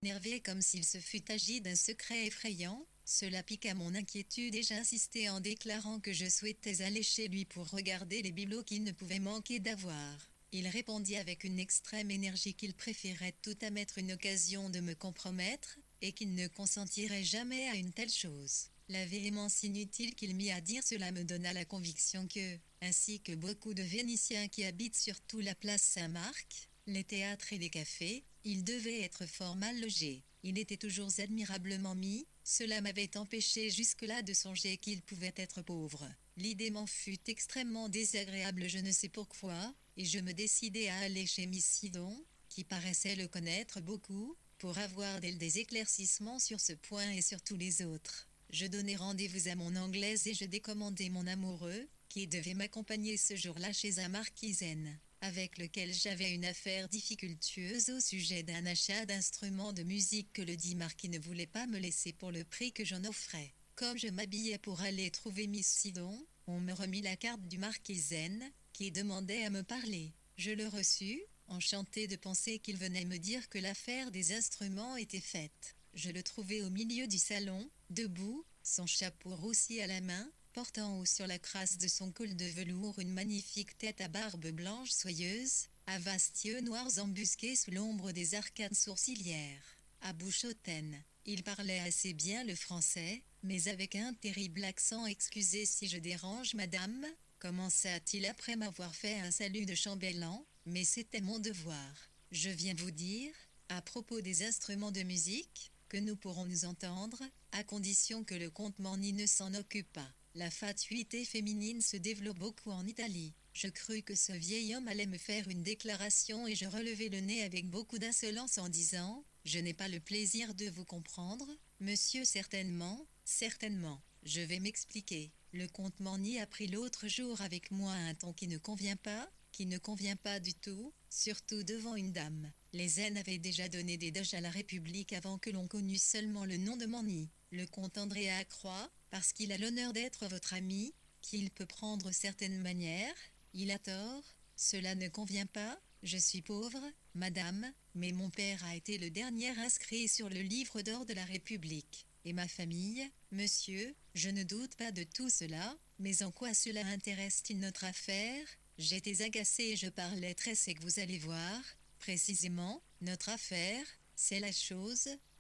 énervé comme s'il se fût agi d'un secret effrayant. Cela piqua mon inquiétude et j'insistai en déclarant que je souhaitais aller chez lui pour regarder les bibelots qu'il ne pouvait manquer d'avoir. Il répondit avec une extrême énergie qu'il préférait tout à mettre une occasion de me compromettre, et qu'il ne consentirait jamais à une telle chose. La véhémence inutile qu'il mit à dire cela me donna la conviction que, ainsi que beaucoup de Vénitiens qui habitent surtout la place Saint-Marc, les théâtres et les cafés, il devait être fort mal logé. Il était toujours admirablement mis, cela m'avait empêché jusque-là de songer qu'il pouvait être pauvre. L'idée m'en fut extrêmement désagréable, je ne sais pourquoi, et je me décidai à aller chez Miss Sidon, qui paraissait le connaître beaucoup, pour avoir d'elle des éclaircissements sur ce point et sur tous les autres. Je donnai rendez-vous à mon Anglaise et je décommandai mon amoureux, qui devait m'accompagner ce jour-là chez un marquisaine, avec lequel j'avais une affaire difficultueuse au sujet d'un achat d'instruments de musique que le dit marquis ne voulait pas me laisser pour le prix que j'en offrais. Comme je m'habillais pour aller trouver Miss Sidon, on me remit la carte du marquisaine, qui demandait à me parler. Je le reçus, enchanté de penser qu'il venait me dire que l'affaire des instruments était faite. Je le trouvai au milieu du salon, debout, son chapeau roussi à la main, portant haut sur la crasse de son col de velours une magnifique tête à barbe blanche soyeuse, à vastes yeux noirs embusqués sous l'ombre des arcades sourcilières, à bouche hautaine. Il parlait assez bien le français, mais avec un terrible accent. « Excusez si je dérange, madame », commença-t-il après m'avoir fait un salut de chambellan, « mais c'était mon devoir. Je viens vous dire, à propos des instruments de musique, que nous pourrons nous entendre, à condition que le comte Morny ne s'en occupe pas. La fatuité féminine se développe beaucoup en Italie. Je crus que ce vieil homme allait me faire une déclaration et je relevai le nez avec beaucoup d'insolence en disant « Je n'ai pas le plaisir de vous comprendre, monsieur. » « Certainement, certainement. Je vais m'expliquer. Le comte Morny a pris l'autre jour avec moi un ton qui ne convient pas du tout, surtout devant une dame. Les N avaient déjà donné des doges à la République avant que l'on connût seulement le nom de Morny. Le comte Andrea croit, parce qu'il a l'honneur d'être votre ami, qu'il peut prendre certaines manières. Il a tort, cela ne convient pas. Je suis pauvre, madame, mais mon père a été le dernier inscrit sur le livre d'or de la République. Et ma famille, monsieur, je ne doute pas de tout cela, mais en quoi cela intéresse-t-il notre affaire ? J'étais agacé et je parlais très sec. Vous allez voir, précisément, notre affaire, c'est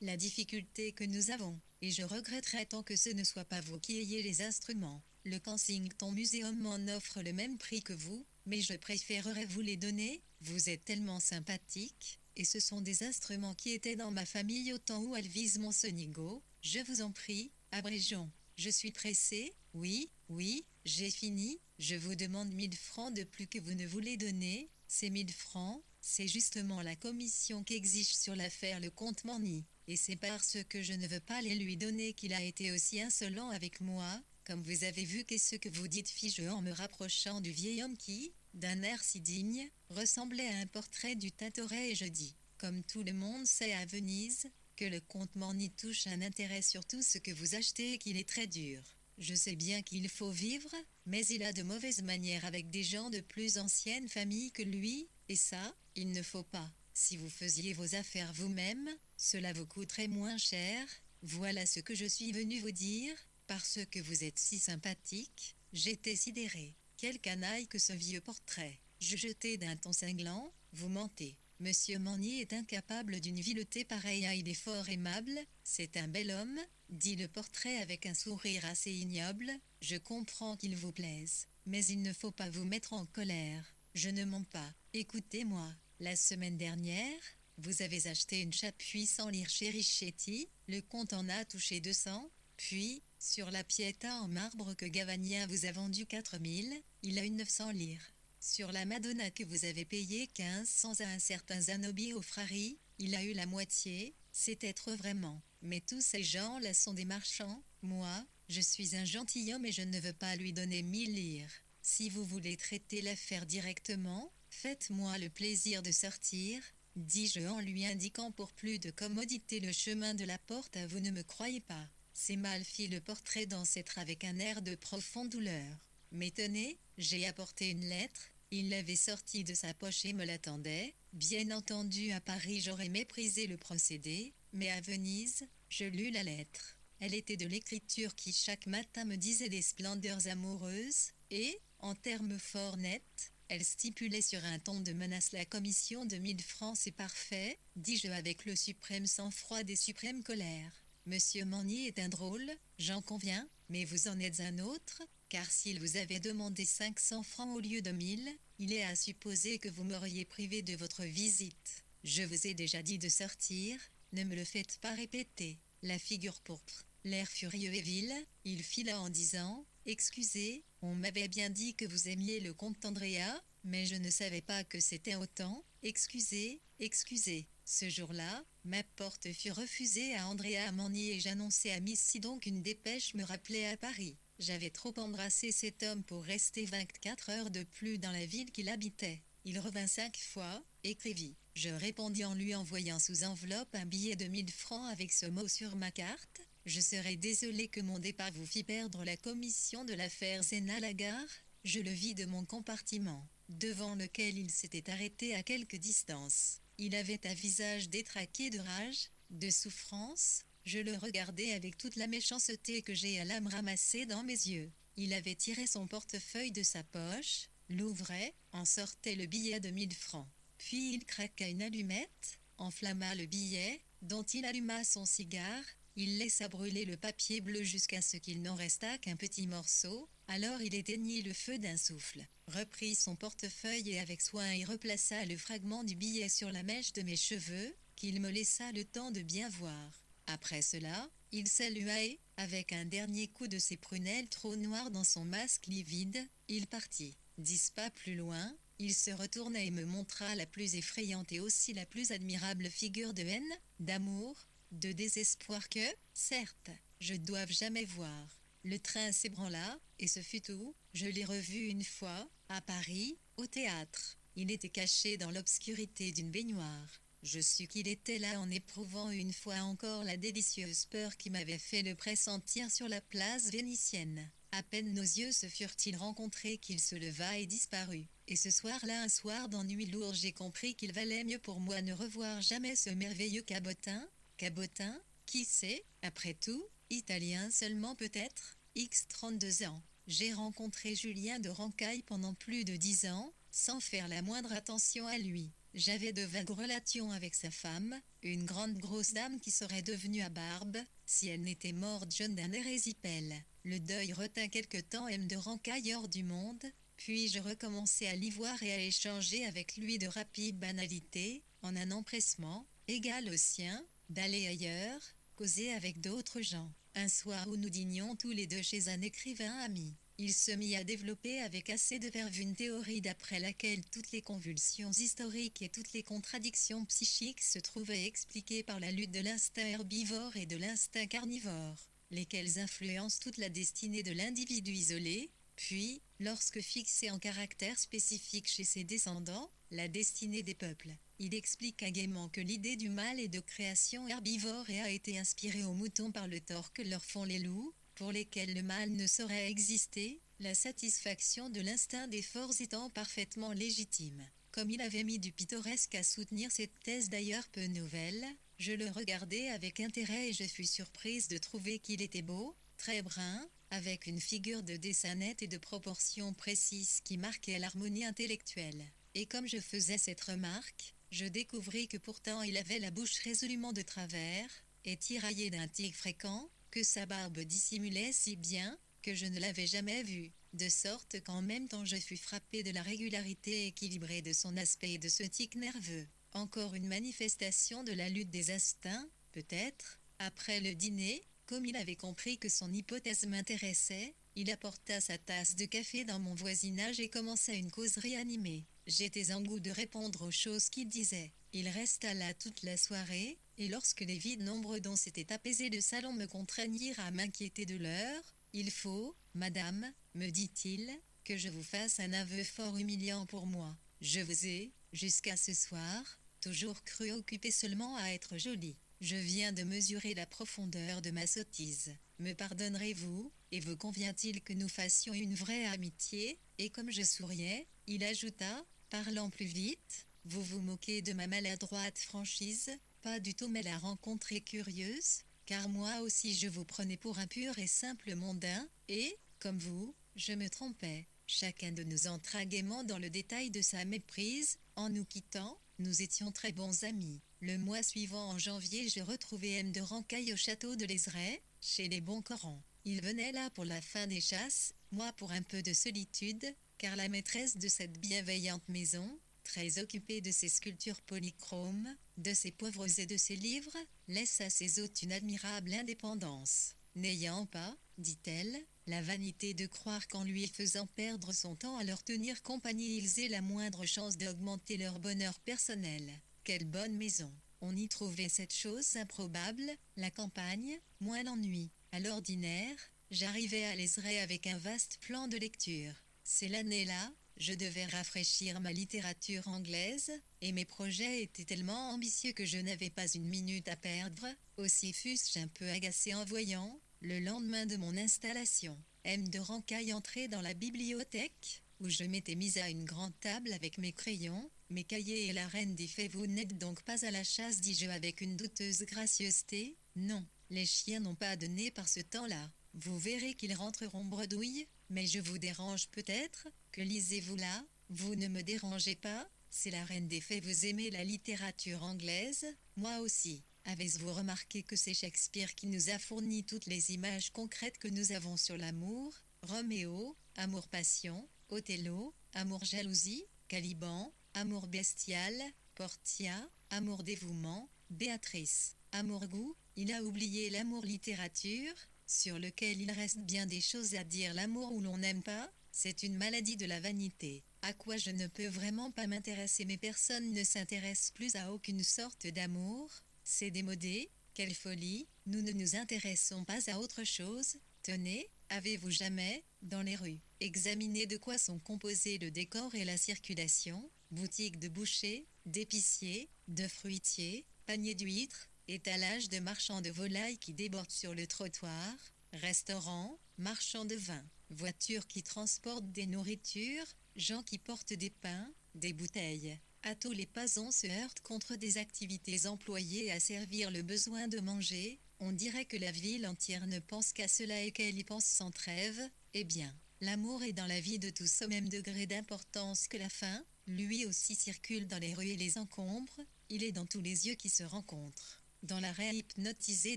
la difficulté que nous avons, et je regretterais tant que ce ne soit pas vous qui ayez les instruments. Le Kensington Museum m'en offre le même prix que vous, mais je préférerais vous les donner. Vous êtes tellement sympathique, et ce sont des instruments qui étaient dans ma famille au temps où Alvise Monsenigo. Je vous en prie, abrégeons. Je suis pressé. Oui, oui, j'ai fini. Je vous demande 1000 francs de plus que vous ne voulez donner. Ces 1000 francs, c'est justement la commission qu'exige sur l'affaire le comte Morny. Et c'est parce que je ne veux pas les lui donner qu'il a été aussi insolent avec moi. Comme vous avez vu, qu'est-ce que vous dites, fis-je en me rapprochant du vieil homme qui, d'un air si digne, ressemblait à un portrait du Tintoret, et je dis, comme tout le monde sait à Venise, que le comte Morny touche un intérêt sur tout ce que vous achetez et qu'il est très dur. Je sais bien qu'il faut vivre, mais il a de mauvaises manières avec des gens de plus ancienne famille que lui, et ça, il ne faut pas. Si vous faisiez vos affaires vous-même, cela vous coûterait moins cher. Voilà ce que je suis venu vous dire, parce que vous êtes si sympathique. » J'étais sidéré. Quel canaille que ce vieux portrait. Je jetai d'un ton cinglant, « Vous mentez. Monsieur Morny est incapable d'une vileté pareille. Il est fort aimable, c'est un bel homme, » dit le portrait avec un sourire assez ignoble. « Je comprends qu'il vous plaise, mais il ne faut pas vous mettre en colère. Je ne mens pas. Écoutez-moi, la semaine dernière, vous avez acheté une chape 800 lire chez Richetti, le comte en a touché 200, puis, sur la Pietà en marbre que Gavagnien vous a vendu 4000, il a eu 900 lire. Sur la Madonna que vous avez payé 1500 à un certain Zanobi au Frari, il a eu la moitié. C'est être vraiment. Mais tous ces gens-là sont des marchands. Moi, je suis un gentilhomme et je ne veux pas lui donner 1000 lire. Si vous voulez traiter l'affaire directement, faites-moi le plaisir de sortir, dis-je en lui indiquant pour plus de commodité le chemin de la porte. Vous ne me croyez pas. C'est mal, fit le portrait d'ancêtre avec un air de profonde douleur. Mais tenez, j'ai apporté une lettre. Il l'avait sortie de sa poche et me l'attendait. Bien entendu, à Paris j'aurais méprisé le procédé, mais à Venise, je lus la lettre. Elle était de l'écriture qui chaque matin me disait des splendeurs amoureuses, et, en termes fort nets, elle stipulait sur un ton de menace la commission de 1000 francs. C'est parfait, dis-je avec le suprême sang-froid des suprêmes colères. Monsieur Magnier est un drôle, j'en conviens, mais vous en êtes un autre, car s'il vous avait demandé 500 francs au lieu de 1000, il est à supposer que vous m'auriez privé de votre visite. Je vous ai déjà dit de sortir, ne me le faites pas répéter. La figure pourpre, l'air furieux et vil, il fila en disant « Excusez, on m'avait bien dit que vous aimiez le comte Andrea, mais je ne savais pas que c'était autant. Excusez, excusez. » Ce jour-là, ma porte fut refusée à Andrea Magnier et j'annonçai à Miss Sidon qu'une dépêche me rappelait à Paris. J'avais trop embrassé cet homme pour rester 24 heures de plus dans la ville qu'il habitait. Il revint 5 fois, écrivit. Je répondis en lui envoyant sous enveloppe un billet de 1000 francs avec ce mot sur ma carte. Je serais désolé que mon départ vous fît perdre la commission de l'affaire Sénat-Lagarde. Je le vis de mon compartiment, devant lequel il s'était arrêté à quelque distance. Il avait un visage détraqué de rage, de souffrance. Je le regardais avec toute la méchanceté que j'ai à l'âme ramassée dans mes yeux. Il avait tiré son portefeuille de sa poche, l'ouvrait, en sortait le billet de 1000 francs. Puis il craqua une allumette, enflamma le billet, dont il alluma son cigare, il laissa brûler le papier bleu jusqu'à ce qu'il n'en restât qu'un petit morceau, alors il éteignit le feu d'un souffle, reprit son portefeuille et avec soin y replaça le fragment du billet sur la mèche de mes cheveux, qu'il me laissa le temps de bien voir. Après cela, il salua et, avec un dernier coup de ses prunelles trop noires dans son masque livide, il partit. 10 pas plus loin, il se retourna et me montra la plus effrayante et aussi la plus admirable figure de haine, d'amour, de désespoir que, certes, je doive jamais voir. Le train s'ébranla, et ce fut tout. Je l'ai revu une fois, à Paris, au théâtre. Il était caché dans l'obscurité d'une baignoire. Je sus qu'il était là en éprouvant une fois encore la délicieuse peur qui m'avait fait le pressentir sur la place vénitienne. À peine nos yeux se furent-ils rencontrés qu'il se leva et disparut. Et ce soir-là, un soir d'ennui lourd, j'ai compris qu'il valait mieux pour moi ne revoir jamais ce merveilleux cabotin. Cabotin, qui sait, après tout, italien seulement peut-être, X 32 ans. J'ai rencontré Julien de Rancaille pendant plus de 10 ans, sans faire la moindre attention à lui. J'avais de vagues relations avec sa femme, une grande grosse dame qui serait devenue à barbe, si elle n'était morte jeune d'un érésipèle. Le deuil retint quelque temps M. de Rancaille hors du monde, puis je recommençai à l'y voir et à échanger avec lui de rapides banalités, en un empressement, égal au sien, d'aller ailleurs, causer avec d'autres gens. Un soir où nous dînions tous les deux chez un écrivain ami, il se mit à développer avec assez de verve une théorie d'après laquelle toutes les convulsions historiques et toutes les contradictions psychiques se trouvaient expliquées par la lutte de l'instinct herbivore et de l'instinct carnivore, lesquels influencent toute la destinée de l'individu isolé, puis, lorsque fixé en caractère spécifique chez ses descendants, la destinée des peuples. Il expliqua gaiement que l'idée du mal est de création herbivore et a été inspirée aux moutons par le tort que leur font les loups, pour lesquels le mal ne saurait exister, la satisfaction de l'instinct des forts étant parfaitement légitime. Comme il avait mis du pittoresque à soutenir cette thèse d'ailleurs peu nouvelle, je le regardai avec intérêt et je fus surprise de trouver qu'il était beau, très brun, avec une figure de dessin nette et de proportions précises qui marquait l'harmonie intellectuelle. Et comme je faisais cette remarque, je découvris que pourtant il avait la bouche résolument de travers, et tiraillée d'un tic fréquent, que sa barbe dissimulait si bien, que je ne l'avais jamais vue, de sorte qu'en même temps je fus frappé de la régularité équilibrée de son aspect et de ce tic nerveux. Encore une manifestation de la lutte des instincts, peut-être. Après le dîner, comme il avait compris que son hypothèse m'intéressait, il apporta sa tasse de café dans mon voisinage et commença une causerie animée. J'étais en goût de répondre aux choses qu'il disait. Il resta là toute la soirée, et lorsque les vides nombres dont s'était apaisé le salon me contraignirent à m'inquiéter de l'heure, « Il faut, madame, me dit-il, que je vous fasse un aveu fort humiliant pour moi. Je vous ai, jusqu'à ce soir, toujours cru occupé seulement à être jolie. Je viens de mesurer la profondeur de ma sottise. Me pardonnerez-vous, et vous convient-il que nous fassions une vraie amitié ?» Et comme je souriais, il ajouta, parlant plus vite, « Vous vous moquez de ma maladroite franchise, Pas du tout, mais la rencontre est curieuse, car moi aussi je vous prenais pour un pur et simple mondain, et, comme vous, je me trompais. Chacun de nous entra gaiement dans le détail de sa méprise. En nous quittant, nous étions très bons amis. Le mois suivant, en janvier, je retrouvai M de Rancaille au château de l'Ézray, chez les bons Corans. Il venait là pour la fin des chasses, moi pour un peu de solitude, car la maîtresse de cette bienveillante maison, très occupée de ses sculptures polychromes, de ses poivres et de ses livres, laisse à ses hôtes une admirable indépendance. N'ayant pas, dit-elle, la vanité de croire qu'en lui faisant perdre son temps à leur tenir compagnie ils aient la moindre chance d'augmenter leur bonheur personnel. Quelle bonne maison! On y trouvait cette chose improbable, la campagne, moins l'ennui. À l'ordinaire, j'arrivais à l'Ézray avec un vaste plan de lecture. C'est l'année-là, je devais rafraîchir ma littérature anglaise, et mes projets étaient tellement ambitieux que je n'avais pas une minute à perdre, aussi fus-je un peu agacé en voyant, le lendemain de mon installation, M de Rancaille entrer dans la bibliothèque, où je m'étais mise à une grande table avec mes crayons, mes cahiers et la reine des fées. Vous n'êtes donc pas à la chasse, dis-je avec une douteuse gracieuseté. Non, les chiens n'ont pas de nez par ce temps-là. Vous verrez qu'ils rentreront bredouille, mais je vous dérange peut-être, que lisez-vous là? Vous ne me dérangez pas, c'est la reine des fées. Vous aimez la littérature anglaise? Moi aussi. Avez-vous remarqué que c'est Shakespeare qui nous a fourni toutes les images concrètes que nous avons sur l'amour? Roméo, amour-passion, Othello, amour-jalousie, Caliban, amour bestial, Portia, amour-dévouement, Béatrice, amour-goût. Il a oublié l'amour-littérature, sur lequel il reste bien des choses à dire. L'amour où l'on n'aime pas, c'est une maladie de la vanité, à quoi je ne peux vraiment pas m'intéresser, mais personne ne s'intéresse plus à aucune sorte d'amour. C'est démodé, quelle folie, nous ne nous intéressons pas à autre chose. Tenez, avez-vous jamais, dans les rues, examiné de quoi sont composés le décor et la circulation? Boutiques de bouchers, d'épiciers, de fruitiers, paniers d'huîtres, étalage de marchands de volailles qui débordent sur le trottoir, restaurants, marchands de vin, voitures qui transportent des nourritures, gens qui portent des pains, des bouteilles. À tous les pas on se heurte contre des activités employées à servir le besoin de manger. On dirait que la ville entière ne pense qu'à cela et qu'elle y pense sans trêve. Eh bien, l'amour est dans la vie de tous au même degré d'importance que la faim. Lui aussi circule dans les rues et les encombre. Il est dans tous les yeux qui se rencontrent. Dans l'arrêt hypnotisé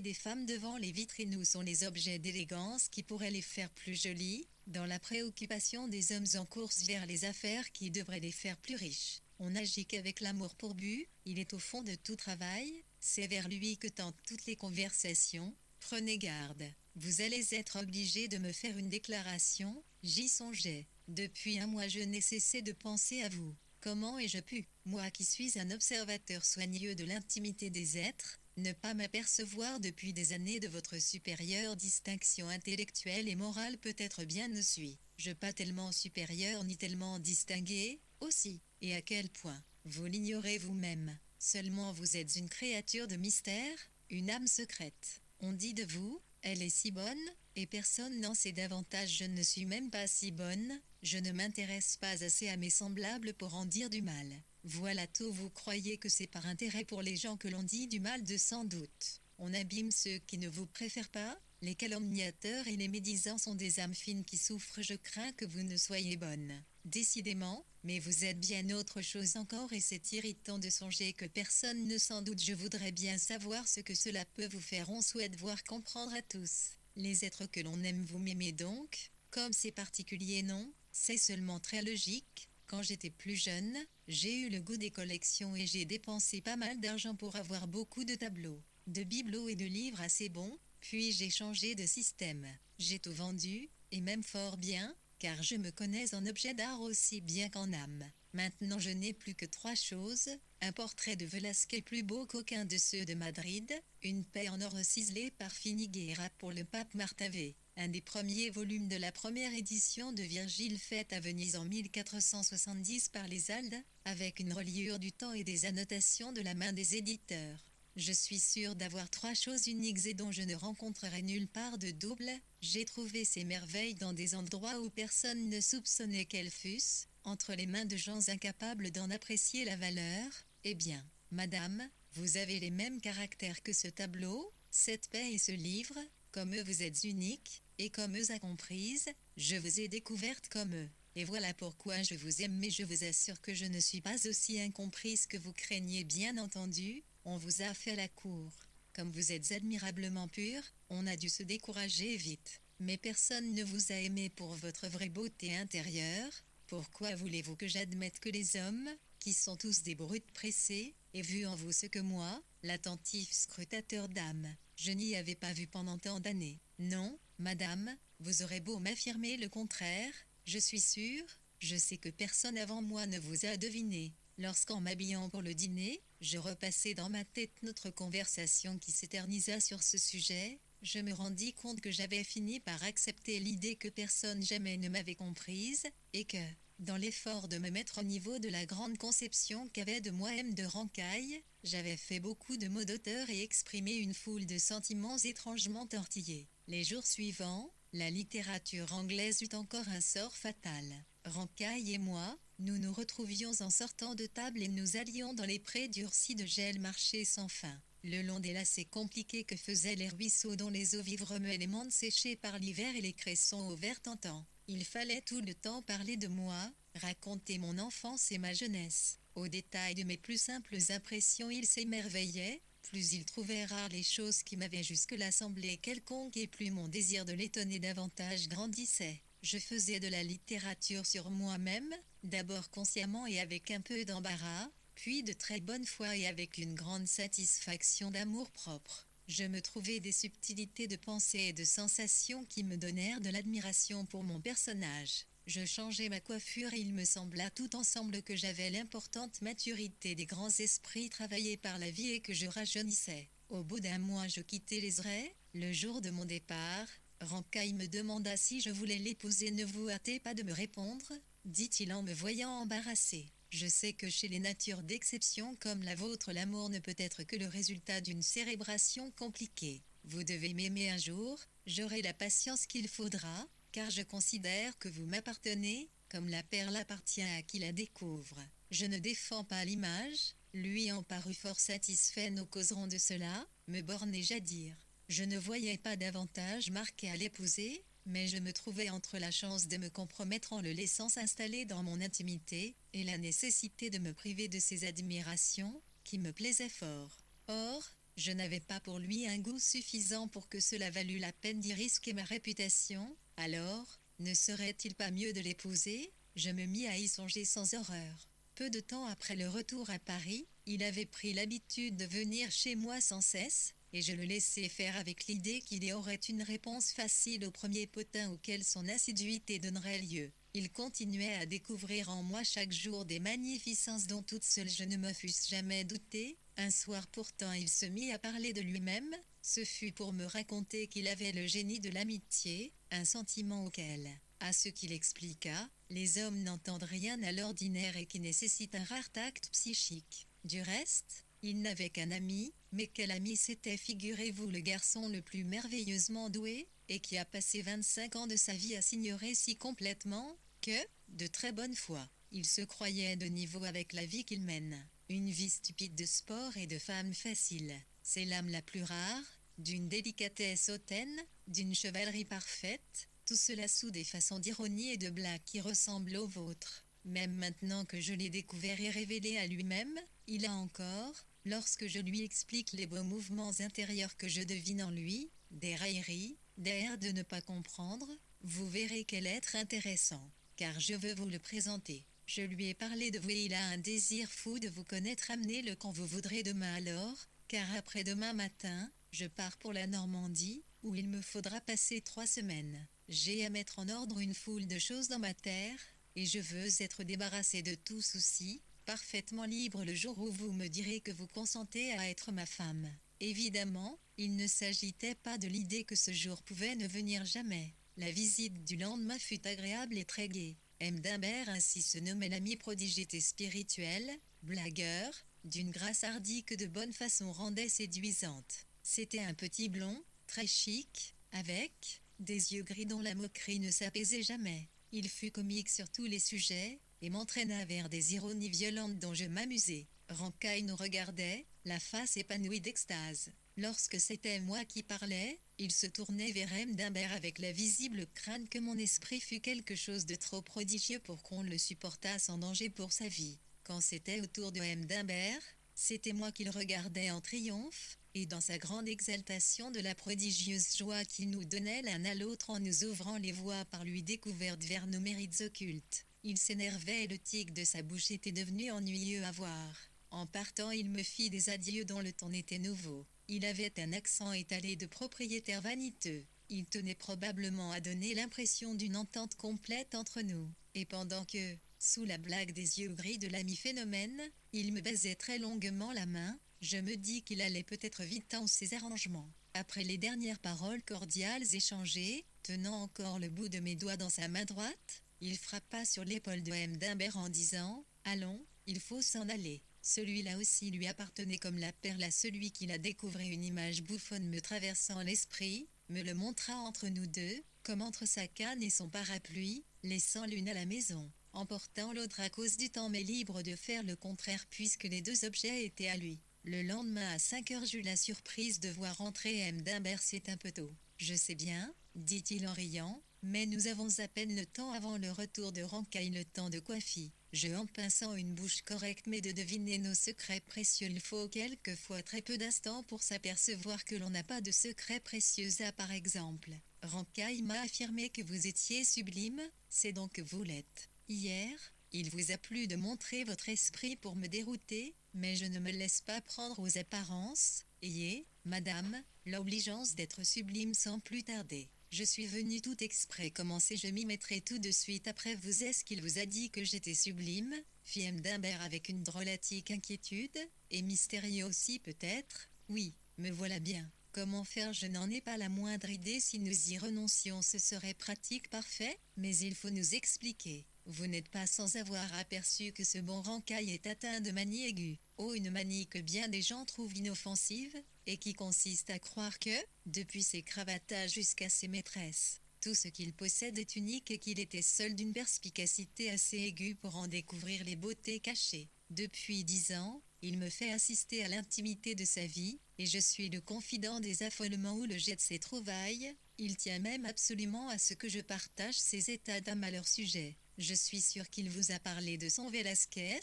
des femmes devant les vitrines où sont les objets d'élégance qui pourraient les faire plus jolies. Dans la préoccupation des hommes en course vers les affaires qui devraient les faire plus riches. On n'agit qu'avec l'amour pour but, il est au fond de tout travail, c'est vers lui que tendent toutes les conversations. Prenez garde, vous allez être obligé de me faire une déclaration, j'y songeais. Depuis un mois je n'ai cessé de penser à vous. Comment ai-je pu, moi qui suis un observateur soigneux de l'intimité des êtres, ne pas m'apercevoir depuis des années de votre supérieure distinction intellectuelle et morale? Peut-être bien ne suis-je pas tellement supérieur ni tellement distingué, aussi, et à quel point, vous l'ignorez vous-même. Seulement vous êtes une créature de mystère, une âme secrète. On dit de vous, elle est si bonne, et personne n'en sait davantage. Je ne suis même pas si bonne, je ne m'intéresse pas assez à mes semblables pour en dire du mal. Voilà tout, vous croyez que c'est par intérêt pour les gens que l'on dit du mal de sans doute. On abîme ceux qui ne vous préfèrent pas, les calomniateurs et les médisants sont des âmes fines qui souffrent. Je crains que vous ne soyez bonne. Décidément, mais vous êtes bien autre chose encore et c'est irritant de songer que personne ne s'en doute. Je voudrais bien savoir ce que cela peut vous faire. On souhaite voir comprendre à tous. Les êtres que l'on aime, vous m'aimez donc, comme c'est particulier? Non, c'est seulement très logique. Quand j'étais plus jeune, j'ai eu le goût des collections et j'ai dépensé pas mal d'argent pour avoir beaucoup de tableaux, de bibelots et de livres assez bons, puis j'ai changé de système. J'ai tout vendu, et même fort bien, car je me connais en objet d'art aussi bien qu'en âme. Maintenant je n'ai plus que 3 choses, un portrait de Velázquez plus beau qu'aucun de ceux de Madrid, une paix en or ciselée par Finiguera pour le pape Martin V, un des premiers volumes de la première édition de Virgile faite à Venise en 1470 par les Aldes, avec une reliure du temps et des annotations de la main des éditeurs. Je suis sûre d'avoir 3 choses uniques et dont je ne rencontrerai nulle part de double. J'ai trouvé ces merveilles dans des endroits où personne ne soupçonnait qu'elles fussent, entre les mains de gens incapables d'en apprécier la valeur. Eh bien, madame, Vous avez les mêmes caractères que ce tableau, cette paix et ce livre, comme eux vous êtes uniques, et comme eux incomprises, je vous ai découverte comme eux. Et voilà pourquoi je vous aime, mais je vous assure que je ne suis pas aussi incomprise que vous craignez, bien entendu, on vous a fait la cour. Comme vous êtes admirablement pur, on a dû se décourager vite. Mais personne ne vous a aimé pour votre vraie beauté intérieure. Pourquoi voulez-vous que j'admette que les hommes, qui sont tous des brutes pressés, aient vu en vous ce que moi, l'attentif scrutateur d'âme, je n'y avais pas vu pendant tant d'années? Non, madame, vous aurez beau m'affirmer le contraire, je suis sûre, je sais que personne avant moi ne vous a deviné. Lorsqu'en m'habillant pour le dîner, je repassai dans ma tête notre conversation qui s'éternisa sur ce sujet, je me rendis compte que j'avais fini par accepter l'idée que personne jamais ne m'avait comprise, et que, dans l'effort de me mettre au niveau de la grande conception qu'avait de moi-même de Rancaille, j'avais fait beaucoup de mots d'auteur et exprimé une foule de sentiments étrangement tortillés. Les jours suivants, la littérature anglaise eut encore un sort fatal. Rancaille et moi, nous nous retrouvions en sortant de table et nous allions dans les prés durcis de gel marcher sans fin, le long des lacets compliqués que faisaient les ruisseaux dont les eaux vives remuaient les mantes séchées par l'hiver et les cressons au vert tentant. Il fallait tout le temps parler de moi, raconter mon enfance et ma jeunesse. Au détail de mes plus simples impressions il s'émerveillait, plus il trouvait rares les choses qui m'avaient jusque-là semblé quelconques et plus mon désir de l'étonner davantage grandissait. Je faisais de la littérature sur moi-même, d'abord consciemment et avec un peu d'embarras, puis de très bonne foi et avec une grande satisfaction d'amour-propre. Je me trouvais des subtilités de pensée et de sensations qui me donnèrent de l'admiration pour mon personnage. Je changeai ma coiffure et il me sembla tout ensemble que j'avais l'importante maturité des grands esprits travaillés par la vie et que je rajeunissais. Au bout d'un mois je quittai les Raies, le jour de mon départ. Rancaille me demanda si je voulais l'épouser. Ne vous hâtez pas de me répondre, dit-il en me voyant embarrassée. Je sais que chez les natures d'exception comme la vôtre l'amour ne peut être que le résultat d'une cérébration compliquée. Vous devez m'aimer un jour, j'aurai la patience qu'il faudra, car je considère que vous m'appartenez, comme la perle appartient à qui la découvre. Je ne défends pas l'image, lui en parut fort satisfait. Nous causerons de cela, me bornai-je à dire. Je ne voyais pas d'avantage marqué à l'épouser, mais je me trouvais entre la chance de me compromettre en le laissant s'installer dans mon intimité, et la nécessité de me priver de ses admirations, qui me plaisaient fort. Or, je n'avais pas pour lui un goût suffisant pour que cela valût la peine d'y risquer ma réputation. Alors, ne serait-il pas mieux de l'épouser? Je me mis à y songer sans horreur. Peu de temps après le retour à Paris, il avait pris l'habitude de venir chez moi sans cesse, et je le laissais faire avec l'idée qu'il y aurait une réponse facile au premier potin auquel son assiduité donnerait lieu. Il continuait à découvrir en moi chaque jour des magnificences dont toute seule je ne me fusse jamais douté. Un soir pourtant il se mit à parler de lui-même, ce fut pour me raconter qu'il avait le génie de l'amitié, un sentiment auquel, à ce qu'il expliqua, les hommes n'entendent rien à l'ordinaire et qui nécessite un rare tact psychique. Du reste, il n'avait qu'un ami, mais quel ami c'était, figurez-vous, le garçon le plus merveilleusement doué, et qui a passé 25 ans de sa vie à s'ignorer si complètement, que, de très bonne foi, il se croyait de niveau avec la vie qu'il mène. Une vie stupide de sport et de femme facile. C'est l'âme la plus rare, d'une délicatesse hautaine, d'une chevalerie parfaite, tout cela sous des façons d'ironie et de blague qui ressemblent aux vôtres. Même maintenant que je l'ai découvert et révélé à lui-même, il a encore, lorsque je lui explique les beaux mouvements intérieurs que je devine en lui, des railleries, des airs de ne pas comprendre. Vous verrez quel être intéressant, car je veux vous le présenter. Je lui ai parlé de vous et il a un désir fou de vous connaître. Amenez-le quand vous voudrez demain alors, car après-demain matin, je pars pour la Normandie, où il me faudra passer 3 semaines. J'ai à mettre en ordre une foule de choses dans ma terre, et je veux être débarrassé de tout souci, parfaitement libre le jour où vous me direz que vous consentez à être ma femme. Évidemment, il ne s'agitait pas de l'idée que ce jour pouvait ne venir jamais. La visite du lendemain fut agréable et très gaie. M. d'Imbert, ainsi se nommait l'ami prodige, était spirituel, blagueur, d'une grâce hardie que de bonne façon rendait séduisante. C'était un petit blond, très chic, avec des yeux gris dont la moquerie ne s'apaisait jamais. Il fut comique sur tous les sujets, et m'entraîna vers des ironies violentes dont je m'amusais. Rancaille nous regardait, la face épanouie d'extase. Lorsque c'était moi qui parlais, il se tournait vers M. d'Imbert avec la visible crainte que mon esprit fût quelque chose de trop prodigieux pour qu'on le supportât sans danger pour sa vie. Quand c'était au tour de M. d'Imbert, c'était moi qu'il regardait en triomphe, et dans sa grande exaltation de la prodigieuse joie qu'il nous donnait l'un à l'autre en nous ouvrant les voies par lui découvertes vers nos mérites occultes. Il s'énervait et le tic de sa bouche était devenu ennuyeux à voir. En partant, il me fit des adieux dont le ton était nouveau. Il avait un accent étalé de propriétaire vaniteux. Il tenait probablement à donner l'impression d'une entente complète entre nous. Et pendant que, sous la blague des yeux gris de l'ami Phénomène, il me baisait très longuement la main, je me dis qu'il allait peut-être vite dans ses arrangements. Après les dernières paroles cordiales échangées, tenant encore le bout de mes doigts dans sa main droite, il frappa sur l'épaule de M. d'Imbert en disant « Allons, il faut s'en aller ». Celui-là aussi lui appartenait comme la perle à celui qui la découvrait. Une image bouffonne me traversant l'esprit, me le montra entre nous deux, comme entre sa canne et son parapluie, laissant l'une à la maison, emportant l'autre à cause du temps mais libre de faire le contraire puisque les deux objets étaient à lui. Le lendemain à 5 heures j'eus la surprise de voir entrer M. d'Imbert. C'est un peu tôt. Je sais bien, dit-il en riant, mais nous avons à peine le temps avant le retour de Rancaille, le temps de coiffer. En pinçant une bouche correcte mais de deviner nos secrets précieux. Il faut quelquefois très peu d'instants pour s'apercevoir que l'on n'a pas de secrets précieux. Par exemple, Rancaille m'a affirmé que vous étiez sublime, c'est donc que vous l'êtes. Hier, il vous a plu de montrer votre esprit pour me dérouter, mais je ne me laisse pas prendre aux apparences. Ayez, madame, l'obligeance d'être sublime sans plus tarder. Je suis venu tout exprès commencer, je m'y mettrai tout de suite après vous. Est-ce qu'il vous a dit que j'étais sublime? Fit M. d'Imbert avec une drôlatique inquiétude, et mystérieux aussi peut-être. Oui, me voilà bien. Comment faire? Je n'en ai pas la moindre idée. Si nous y renoncions ce serait pratique parfait, mais il faut nous expliquer. Vous n'êtes pas sans avoir aperçu que ce bon Rancaille est atteint de manie aiguë. Oh, une manie que bien des gens trouvent inoffensive, et qui consiste à croire que, depuis ses cravatas jusqu'à ses maîtresses, tout ce qu'il possède est unique et qu'il était seul d'une perspicacité assez aiguë pour en découvrir les beautés cachées. Depuis 10 ans, il me fait assister à l'intimité de sa vie, et je suis le confident des affolements où le jette ses trouvailles. Il tient même absolument à ce que je partage ses états d'âme à leur sujet. Je suis sûr qu'il vous a parlé de son Velázquez,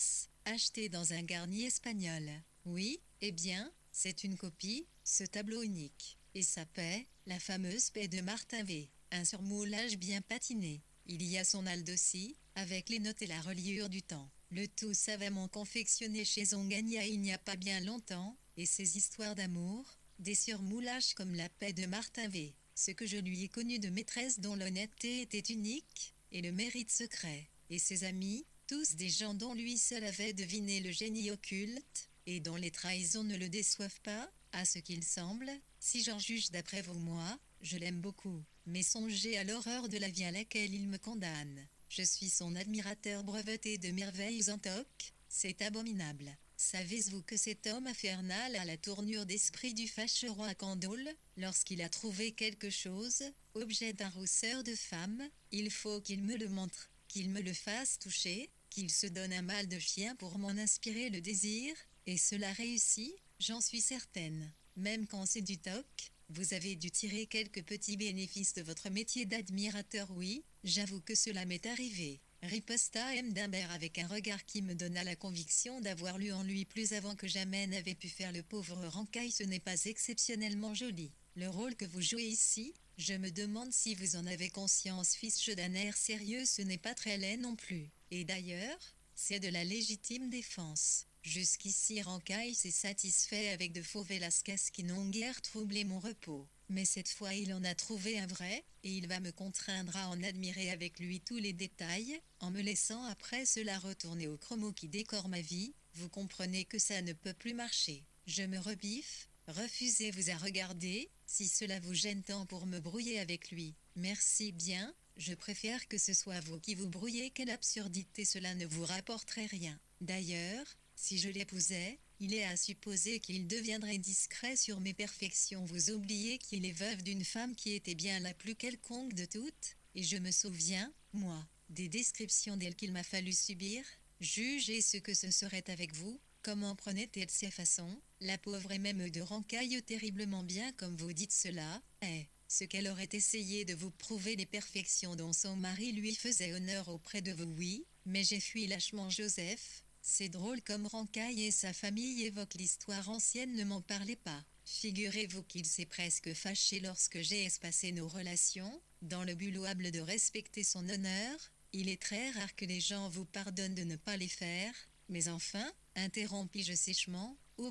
acheté dans un garni espagnol. Oui, eh bien, c'est une copie, ce tableau unique. Et sa paix, la fameuse paix de Martin V. Un surmoulage bien patiné. Il y a son Aldossi, avec les notes et la reliure du temps. Le tout savamment confectionné chez Ongagna il n'y a pas bien longtemps, et ses histoires d'amour, des surmoulages comme la paix de Martin V. Ce que je lui ai connu de maîtresse dont l'honnêteté était unique, et le mérite secret. Et ses amis, tous des gens dont lui seul avait deviné le génie occulte, et dont les trahisons ne le déçoivent pas, à ce qu'il semble, si j'en juge d'après vous. Moi, je l'aime beaucoup, mais songez à l'horreur de la vie à laquelle il me condamne. Je suis son admirateur breveté de merveilles en toc, c'est abominable. Savez-vous que cet homme infernal a la tournure d'esprit du fâcheux roi Candolle? Lorsqu'il a trouvé quelque chose, objet d'un rousseur de femme, il faut qu'il me le montre, qu'il me le fasse toucher, qu'il se donne un mal de chien pour m'en inspirer le désir, et cela réussit, j'en suis certaine. Même quand c'est du toc, vous avez dû tirer quelques petits bénéfices de votre métier d'admirateur. Oui, j'avoue que cela m'est arrivé. Riposta M. d'Imbert avec un regard qui me donna la conviction d'avoir lu en lui plus avant que jamais n'avait pu faire le pauvre Rancaille. Ce n'est pas exceptionnellement joli. Le rôle que vous jouez ici, je me demande si vous en avez conscience. Fils d'un air sérieux, ce n'est pas très laid non plus. Et d'ailleurs, c'est de la légitime défense. Jusqu'ici Rancaille s'est satisfait avec de faux Velázquez qui n'ont guère troublé mon repos. Mais cette fois il en a trouvé un vrai, et il va me contraindre à en admirer avec lui tous les détails, en me laissant après cela retourner au chromo qui décore ma vie. Vous comprenez que ça ne peut plus marcher. Je me rebiffe, refusez-vous à regarder, si cela vous gêne tant pour me brouiller avec lui. Merci bien, je préfère que ce soit vous qui vous brouillez. Quelle absurdité, cela ne vous rapporterait rien. D'ailleurs, si je l'épousais, il est à supposer qu'il deviendrait discret sur mes perfections. Vous oubliez qu'il est veuve d'une femme qui était bien la plus quelconque de toutes, et je me souviens, moi, des descriptions d'elle qu'il m'a fallu subir. Jugez ce que ce serait avec vous. Comment prenait-elle ces façons? La pauvre et même de Rancaille terriblement bien comme vous dites cela, est ce qu'elle aurait essayé de vous prouver les perfections dont son mari lui faisait honneur auprès de vous, oui, mais j'ai fui lâchement Joseph. C'est drôle comme Rancaille et sa famille évoquent l'histoire ancienne, ne m'en parlez pas. Figurez-vous qu'il s'est presque fâché lorsque j'ai espacé nos relations, dans le but louable de respecter son honneur. Il est très rare que les gens vous pardonnent de ne pas les faire, mais enfin, interrompis-je sèchement, où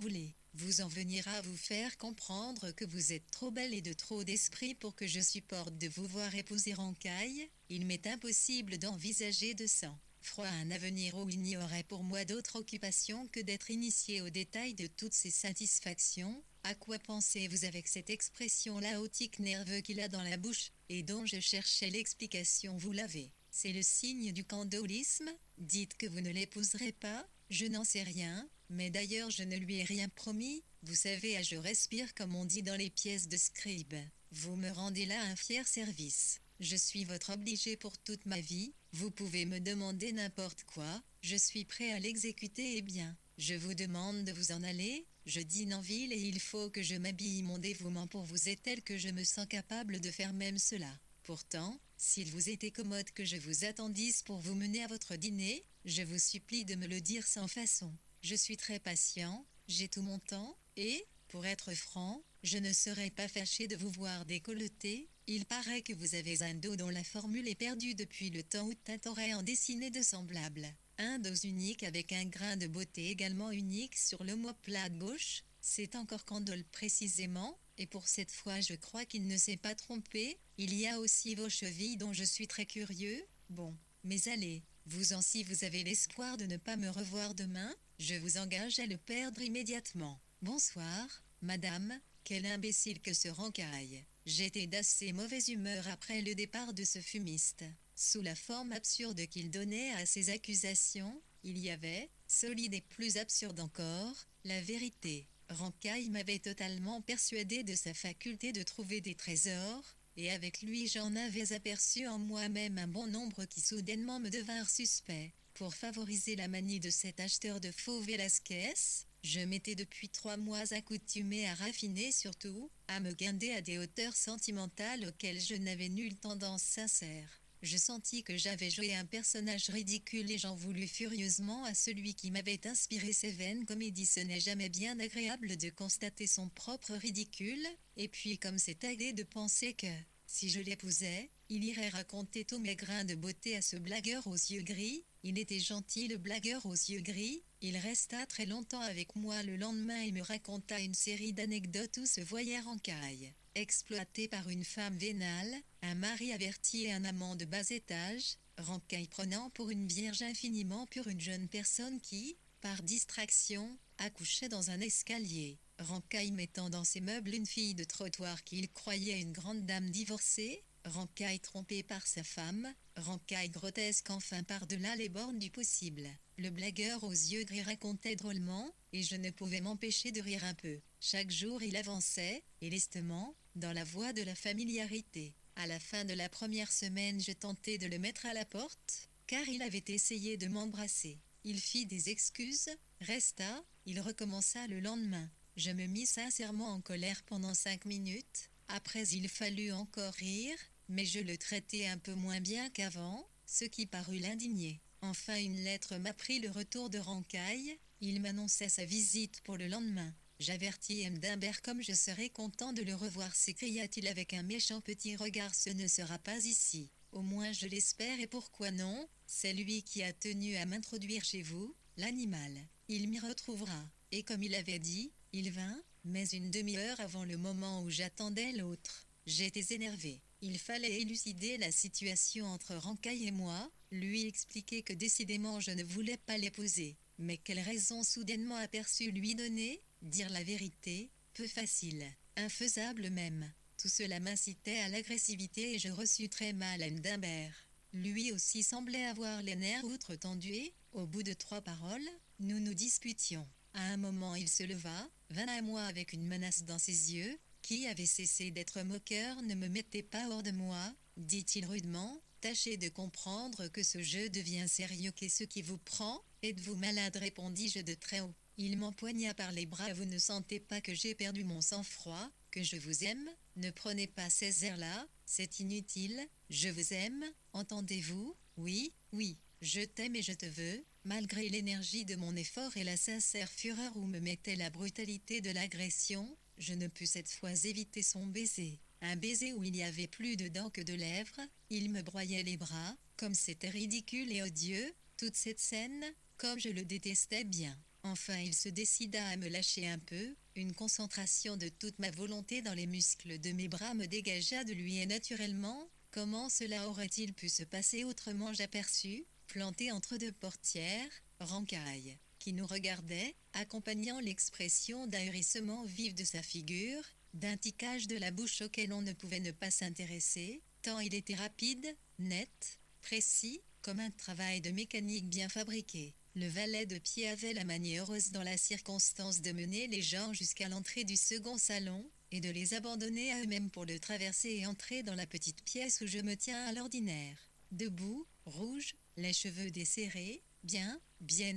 vous en venir à vous faire comprendre que vous êtes trop belle et de trop d'esprit pour que je supporte de vous voir épouser Rancaille. Il m'est impossible d'envisager de sang froid un avenir où il n'y aurait pour moi d'autre occupation que d'être initié aux détails de toutes ces satisfactions. À quoi pensez-vous avec cette expression-là au tic nerveux qu'il a dans la bouche, et dont je cherchais l'explication? Vous l'avez. C'est le signe du candolisme. Dites que vous ne l'épouserez pas. Je n'en sais rien, mais d'ailleurs je ne lui ai rien promis. Vous savez, je respire comme on dit dans les pièces de scribe. Vous me rendez là un fier service. Je suis votre obligé pour toute ma vie. Vous pouvez me demander n'importe quoi, je suis prêt à l'exécuter. Eh bien, je vous demande de vous en aller. Je dîne en ville et il faut que je m'habille. Mon dévouement pour vous est tel que je me sens capable de faire même cela. Pourtant, s'il vous était commode que je vous attendisse pour vous mener à votre dîner, je vous supplie de me le dire sans façon. Je suis très patient, j'ai tout mon temps, et, pour être franc, je ne serais pas fâché de vous voir décolleté. Il paraît que vous avez un dos dont la formule est perdue depuis le temps où Tintoret en dessinait de semblables. Un dos unique avec un grain de beauté également unique sur l'omoplate gauche. C'est encore Candolle précisément, et pour cette fois je crois qu'il ne s'est pas trompé. Il y a aussi vos chevilles dont je suis très curieux. Bon, mais allez, vous-en si vous avez l'espoir de ne pas me revoir demain, je vous engage à le perdre immédiatement. Bonsoir, madame. Quel imbécile que ce Rancaille. J'étais d'assez mauvaise humeur après le départ de ce fumiste. Sous la forme absurde qu'il donnait à ses accusations, il y avait, solide et plus absurde encore, la vérité. Rancaille m'avait totalement persuadé de sa faculté de trouver des trésors, et avec lui j'en avais aperçu en moi-même un bon nombre qui soudainement me devinrent suspects. Pour favoriser la manie de cet acheteur de faux Velasquez, je m'étais depuis 3 mois accoutumé à raffiner, surtout, à me guinder à des hauteurs sentimentales auxquelles je n'avais nulle tendance sincère. Je sentis que j'avais joué un personnage ridicule et j'en voulus furieusement à celui qui m'avait inspiré ces vaines comédies. Ce n'est jamais bien agréable de constater son propre ridicule, et puis comme c'est agréable de penser que, si je l'épousais, il irait raconter tous mes grains de beauté à ce blagueur aux yeux gris. Il était gentil, le blagueur aux yeux gris. Il resta très longtemps avec moi le lendemain et me raconta une série d'anecdotes où se voyait Rancaille exploité par une femme vénale, un mari averti et un amant de bas étage, Rancaille prenant pour une vierge infiniment pure une jeune personne qui, par distraction, accouchait dans un escalier. Rancaille mettant dans ses meubles une fille de trottoir qu'il croyait une grande dame divorcée, Rancaille trompé par sa femme, Rancaille grotesque enfin par-delà les bornes du possible. Le blagueur aux yeux gris racontait drôlement, et je ne pouvais m'empêcher de rire un peu. Chaque jour il avançait, et lestement, dans la voie de la familiarité. À la fin de la première semaine je tentai de le mettre à la porte, car il avait essayé de m'embrasser. Il fit des excuses, resta, il recommença le lendemain. Je me mis sincèrement en colère pendant 5 minutes, après il fallut encore rire, mais je le traitai un peu moins bien qu'avant, ce qui parut l'indigner. Enfin une lettre m'apprit le retour de Rancaille, il m'annonçait sa visite pour le lendemain. J'avertis M. d'Imbert comme je serai content de le revoir, s'écria-t-il avec un méchant petit regard. Ce ne sera pas ici. Au moins je l'espère, et pourquoi non? C'est lui qui a tenu à m'introduire chez vous, l'animal. Il m'y retrouvera. Et comme il avait dit, il vint, mais une demi-heure avant le moment où j'attendais l'autre. J'étais énervé. Il fallait élucider la situation entre Rancaille et moi, lui expliquer que décidément je ne voulais pas l'épouser. Mais quelle raison soudainement aperçue lui donner? Dire la vérité, peu facile, infaisable même. Tout cela m'incitait à l'agressivité et je reçus très mal M. d'Imbert. Lui aussi semblait avoir les nerfs outre-tendus et, au bout de 3 paroles, nous nous disputions. À un moment il se leva, vint à moi avec une menace dans ses yeux, qui avait cessé d'être moqueur. Ne me mettez pas hors de moi, dit-il rudement, tâchez de comprendre que ce jeu devient sérieux. Qu'est-ce qui vous prend? Êtes-vous malade? Répondis-je de très haut. Il m'empoigna par les bras. Vous ne sentez pas que j'ai perdu mon sang-froid, que je vous aime? Ne prenez pas ces airs-là, c'est inutile, je vous aime, entendez-vous? Oui, oui, je t'aime et je te veux, malgré l'énergie de mon effort et la sincère fureur où me mettait la brutalité de l'agression, je ne pus cette fois éviter son baiser. Un baiser où il y avait plus de dents que de lèvres, il me broyait les bras, comme c'était ridicule et odieux, toute cette scène, comme je le détestais bien. Enfin il se décida à me lâcher un peu, une concentration de toute ma volonté dans les muscles de mes bras me dégagea de lui et naturellement, comment cela aurait-il pu se passer autrement? J'aperçus, planté entre deux portières, Rancaille, qui nous regardait, accompagnant l'expression d'ahurissement vif de sa figure, d'un tiquage de la bouche auquel on ne pouvait ne pas s'intéresser, tant il était rapide, net, précis, comme un travail de mécanique bien fabriqué. Le valet de pied avait la manière heureuse dans la circonstance de mener les gens jusqu'à l'entrée du second salon, et de les abandonner à eux-mêmes pour le traverser et entrer dans la petite pièce où je me tiens à l'ordinaire. Debout, rouge, les cheveux desserrés, bien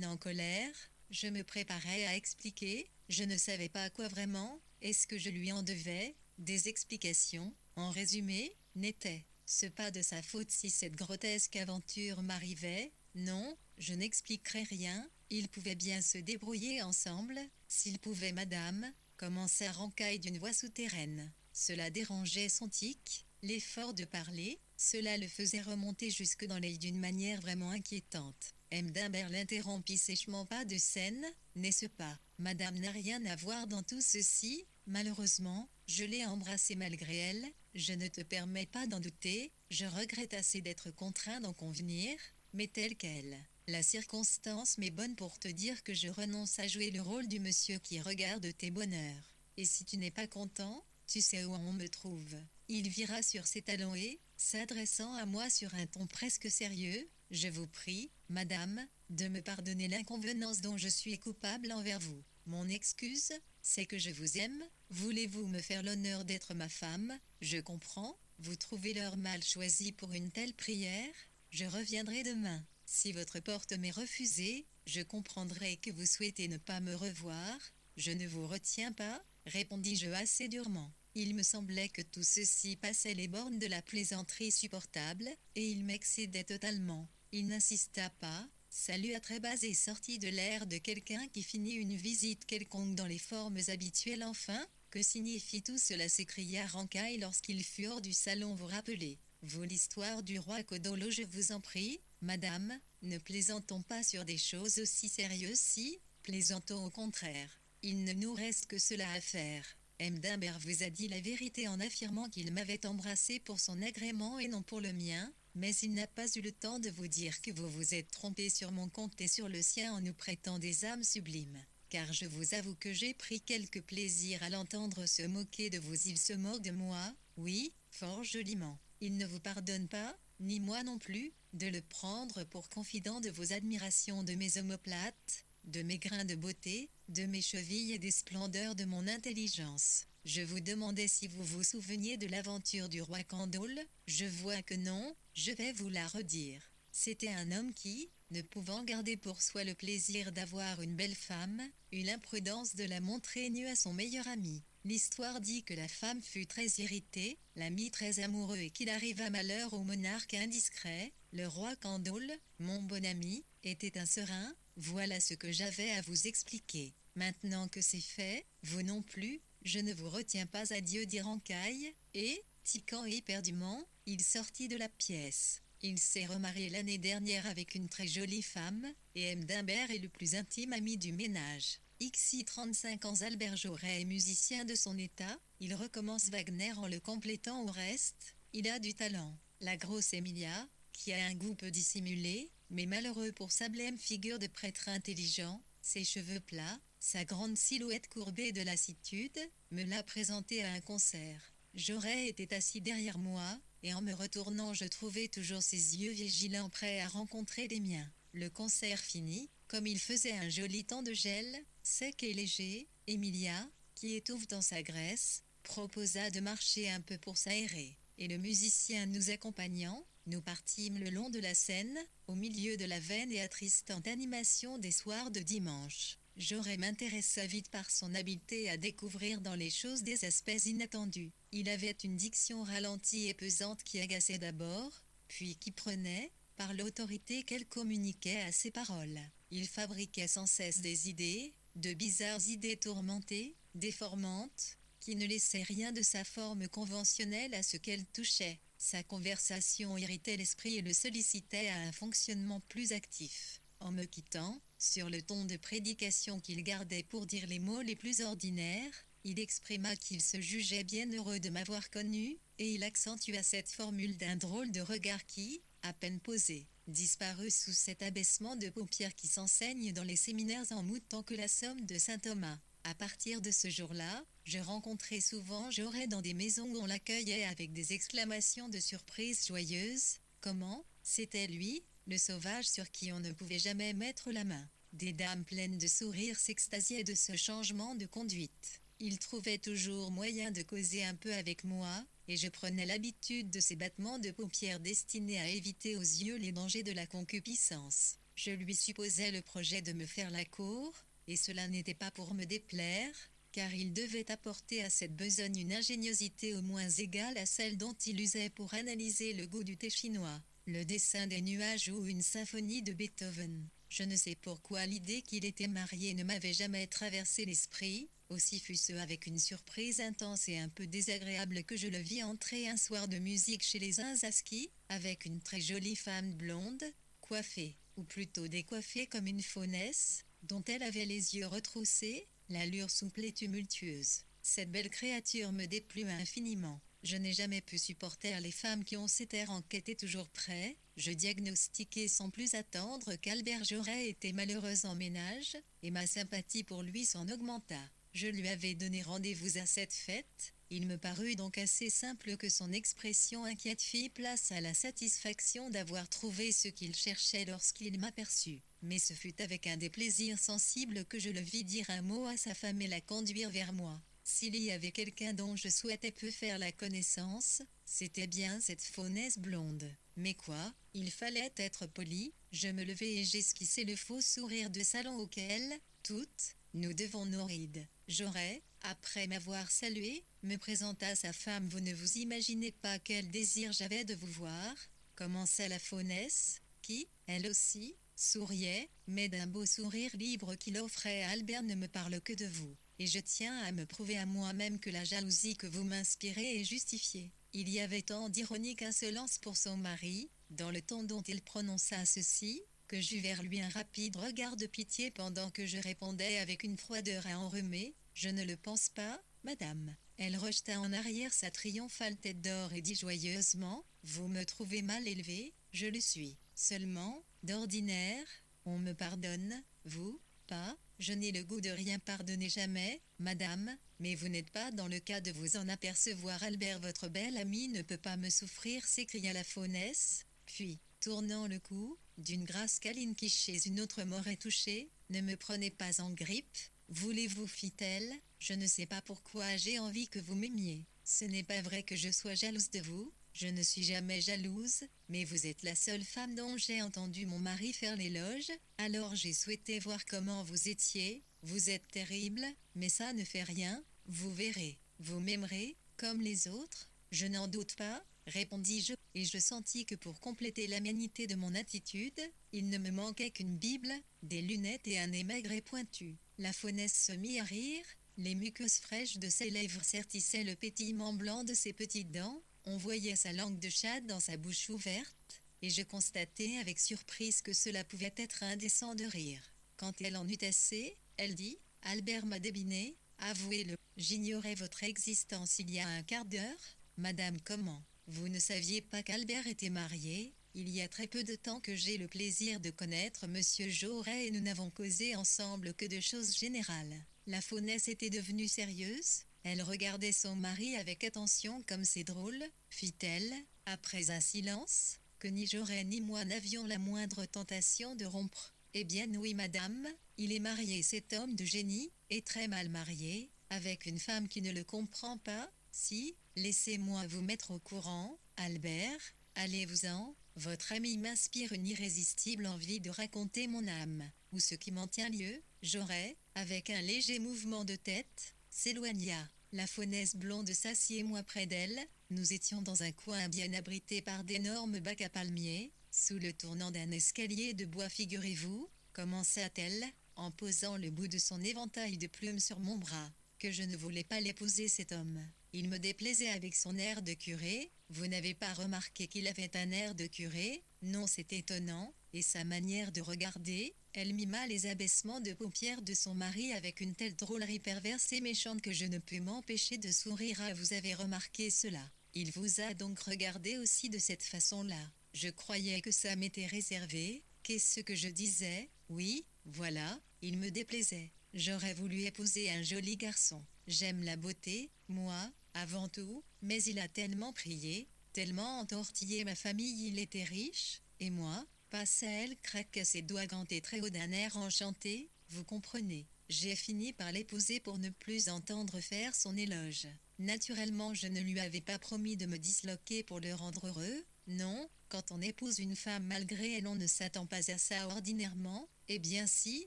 en colère, je me préparais à expliquer, je ne savais pas quoi vraiment, est-ce que je lui en devais, des explications, en résumé, n'était-ce pas de sa faute si cette grotesque aventure m'arrivait? Non, je n'expliquerai rien, ils pouvaient bien se débrouiller ensemble, s'ils pouvaient madame, commença Rancaille d'une voix souterraine. Cela dérangeait son tic, l'effort de parler, cela le faisait remonter jusque dans l'œil d'une manière vraiment inquiétante. M. d'Imbert l'interrompit sèchement. Pas de scène, n'est-ce pas? Madame n'a rien à voir dans tout ceci, malheureusement, je l'ai embrassée malgré elle, je ne te permets pas d'en douter, je regrette assez d'être contraint d'en convenir, mais telle qu'elle. La circonstance m'est bonne pour te dire que je renonce à jouer le rôle du monsieur qui regarde tes bonheurs. Et si tu n'es pas content, tu sais où on me trouve. Il vira sur ses talons et, s'adressant à moi sur un ton presque sérieux, je vous prie, madame, de me pardonner l'inconvenance dont je suis coupable envers vous. Mon excuse, c'est que je vous aime, voulez-vous me faire l'honneur d'être ma femme? Je comprends, vous trouvez l'heure mal choisie pour une telle prière? Je reviendrai demain. Si votre porte m'est refusée, je comprendrai que vous souhaitez ne pas me revoir. Je ne vous retiens pas, répondis-je assez durement. Il me semblait que tout ceci passait les bornes de la plaisanterie supportable, et il m'excédait totalement. Il n'insista pas, salua très bas et sortit de l'air de quelqu'un qui finit une visite quelconque dans les formes habituelles. Enfin, que signifie tout cela? S'écria Rancaille lorsqu'il fut hors du salon. Vous rappelez, vous, l'histoire du roi Codolo? Je vous en prie, madame, ne plaisantons pas sur des choses aussi sérieuses. Si, plaisantons au contraire. Il ne nous reste que cela à faire. M. d'Imbert vous a dit la vérité en affirmant qu'il m'avait embrassé pour son agrément et non pour le mien, mais il n'a pas eu le temps de vous dire que vous vous êtes trompé sur mon compte et sur le sien en nous prêtant des âmes sublimes. Car je vous avoue que j'ai pris quelque plaisir à l'entendre se moquer de vous. Il se moque de moi, oui, fort joliment. Il ne vous pardonne pas, ni moi non plus, de le prendre pour confident de vos admirations de mes omoplates, de mes grains de beauté, de mes chevilles et des splendeurs de mon intelligence. Je vous demandais si vous vous souveniez de l'aventure du roi Candole, je vois que non, je vais vous la redire. C'était un homme qui, ne pouvant garder pour soi le plaisir d'avoir une belle femme, eut l'imprudence de la montrer nue à son meilleur ami. L'histoire dit que la femme fut très irritée, l'ami très amoureux et qu'il arriva malheur au monarque indiscret. Le roi Candole, mon bon ami, était un serein, voilà ce que j'avais à vous expliquer. Maintenant que c'est fait, vous non plus, je ne vous retiens pas. Adieu, dit Rancaille, et, tiquant éperdument, il sortit de la pièce. Il s'est remarié l'année dernière avec une très jolie femme, et M. d'Imbert est le plus intime ami du ménage. XI 35 ans. Albert Joret est musicien de son état, il recommence Wagner en le complétant au reste, il a du talent. La grosse Emilia, qui a un goût peu dissimulé, mais malheureux pour sa blême figure de prêtre intelligent, ses cheveux plats, sa grande silhouette courbée de lassitude, me l'a présenté à un concert. Joret était assis derrière moi, et en me retournant je trouvais toujours ses yeux vigilants prêts à rencontrer les miens. Le concert fini, comme il faisait un joli temps de gel, sec et léger, Emilia, qui étouffe dans sa graisse, proposa de marcher un peu pour s'aérer, et le musicien nous accompagnant, nous partîmes le long de la Seine, au milieu de la vaine et attristante animation des soirs de dimanche. Jaurès m'intéressa vite par son habileté à découvrir dans les choses des aspects inattendus. Il avait une diction ralentie et pesante qui agaçait d'abord, puis qui prenait, par l'autorité qu'elle communiquait à ses paroles. Il fabriquait sans cesse des idées, de bizarres idées tourmentées, déformantes, qui ne laissaient rien de sa forme conventionnelle à ce qu'elle touchait. Sa conversation irritait l'esprit et le sollicitait à un fonctionnement plus actif. En me quittant, sur le ton de prédication qu'il gardait pour dire les mots les plus ordinaires, il exprima qu'il se jugeait bien heureux de m'avoir connu, et il accentua cette formule d'un drôle de regard qui, à peine posé, disparut sous cet abaissement de paupières qui s'enseigne dans les séminaires en même temps que la somme de saint Thomas. À partir de ce jour-là, je rencontrais souvent Jaurès dans des maisons où on l'accueillait avec des exclamations de surprise joyeuse. Comment? C'était lui, le sauvage sur qui on ne pouvait jamais mettre la main. Des dames pleines de sourires s'extasiaient de ce changement de conduite. Il trouvait toujours moyen de causer un peu avec moi, et je prenais l'habitude de ces battements de paupières destinés à éviter aux yeux les dangers de la concupiscence. Je lui supposais le projet de me faire la cour, et cela n'était pas pour me déplaire, car il devait apporter à cette besogne une ingéniosité au moins égale à celle dont il usait pour analyser le goût du thé chinois, le dessin des nuages ou une symphonie de Beethoven. Je ne sais pourquoi l'idée qu'il était marié ne m'avait jamais traversé l'esprit, aussi fut-ce avec une surprise intense et un peu désagréable que je le vis entrer un soir de musique chez les Inzaski, avec une très jolie femme blonde, coiffée, ou plutôt décoiffée comme une faunesse, dont elle avait les yeux retroussés, l'allure souple et tumultueuse. Cette belle créature me déplut infiniment. Je n'ai jamais pu supporter les femmes qui ont cet air enquêté toujours prêt. Je diagnostiquai sans plus attendre qu'Albert Jaurès était malheureux en ménage, et ma sympathie pour lui s'en augmenta. Je lui avais donné rendez-vous à cette fête. Il me parut donc assez simple que son expression inquiète fit place à la satisfaction d'avoir trouvé ce qu'il cherchait lorsqu'il m'aperçut. Mais ce fut avec un déplaisir sensible que je le vis dire un mot à sa femme et la conduire vers moi. S'il y avait quelqu'un dont je souhaitais peu faire la connaissance, c'était bien cette faunesse blonde. Mais quoi? Il fallait être poli. Je me levai et j'esquissai le faux sourire de salon auquel, toutes, nous devons nos rides. Jaurès, après m'avoir salué, me présenta sa femme. Vous ne vous imaginez pas quel désir j'avais de vous voir, commença la faunesse, qui, elle aussi, souriait, mais d'un beau sourire libre qu'il offrait à Albert ne me parle que de vous. Et je tiens à me prouver à moi-même que la jalousie que vous m'inspirez est justifiée. Il y avait tant d'ironique insolence pour son mari, dans le ton dont il prononça ceci, que j'eus vers lui un rapide regard de pitié pendant que je répondais avec une froideur à enrhumer. Je ne le pense pas, madame. Elle rejeta en arrière sa triomphale tête d'or et dit joyeusement, vous me trouvez mal élevé, je le suis. Seulement, d'ordinaire, on me pardonne, vous, pas, je n'ai le goût de rien pardonner jamais, madame, mais vous n'êtes pas dans le cas de vous en apercevoir. Albert, votre bel ami, ne peut pas me souffrir, s'écria la faunesse, puis, tournant le cou, d'une grâce câline qui chez une autre m'aurait touché, ne me prenez pas en grippe, voulez-vous, fit-elle, je ne sais pas pourquoi j'ai envie que vous m'aimiez. Ce n'est pas vrai que je sois jalouse de vous, je ne suis jamais jalouse, mais vous êtes la seule femme dont j'ai entendu mon mari faire l'éloge, alors j'ai souhaité voir comment vous étiez. Vous êtes terrible, mais ça ne fait rien, vous verrez, vous m'aimerez, comme les autres, je n'en doute pas, répondis-je, et je sentis que pour compléter l'aménité de mon attitude, il ne me manquait qu'une Bible, des lunettes et un nez maigre et pointu. La faunesse se mit à rire, les muqueuses fraîches de ses lèvres sertissaient le pétillement blanc de ses petites dents, on voyait sa langue de chat dans sa bouche ouverte, et je constatai avec surprise que cela pouvait être indécent de rire. Quand elle en eut assez, elle dit, Albert m'a débiné, avouez-le, j'ignorais votre existence il y a un quart d'heure, madame. Comment? Vous ne saviez pas qu'Albert était marié? Il y a très peu de temps que j'ai le plaisir de connaître monsieur Jaurès et nous n'avons causé ensemble que de choses générales. La faunesse était devenue sérieuse, elle regardait son mari avec attention. Comme c'est drôle, fit-elle, après un silence, que ni Jaurès ni moi n'avions la moindre tentation de rompre. Eh bien oui, madame, il est marié, cet homme de génie, et très mal marié, avec une femme qui ne le comprend pas. Si, laissez-moi vous mettre au courant, Albert, allez-vous-en, votre ami m'inspire une irrésistible envie de raconter mon âme, ou ce qui m'en tient lieu. Jaurès, avec un léger mouvement de tête, s'éloigna. La faunesse blonde s'assied-moi près d'elle. Nous étions dans un coin bien abrité par d'énormes bacs à palmiers, sous le tournant d'un escalier de bois, figurez-vous, commença-t-elle, en posant le bout de son éventail de plumes sur mon bras, que je ne voulais pas l'épouser cet homme. Il me déplaisait avec son air de curé. Vous n'avez pas remarqué qu'il avait un air de curé? Non, c'est étonnant. Et sa manière de regarder? Elle mima les abaissements de paupières de son mari avec une telle drôlerie perverse et méchante que je ne pus m'empêcher de sourire. Ah, vous avez remarqué cela? Il vous a donc regardé aussi de cette façon-là? Je croyais que ça m'était réservé. Qu'est-ce que je disais? Oui, voilà, il me déplaisait. J'aurais voulu épouser un joli garçon. J'aime la beauté, moi, avant tout, mais il a tellement prié, tellement entortillé ma famille. Il était riche, et moi, passa-elle, craqua ses doigts gantés très haut d'un air enchanté. Vous comprenez, j'ai fini par l'épouser pour ne plus entendre faire son éloge. Naturellement, je ne lui avais pas promis de me disloquer pour le rendre heureux. Non, quand on épouse une femme malgré elle, on ne s'attend pas à ça ordinairement. Eh bien si,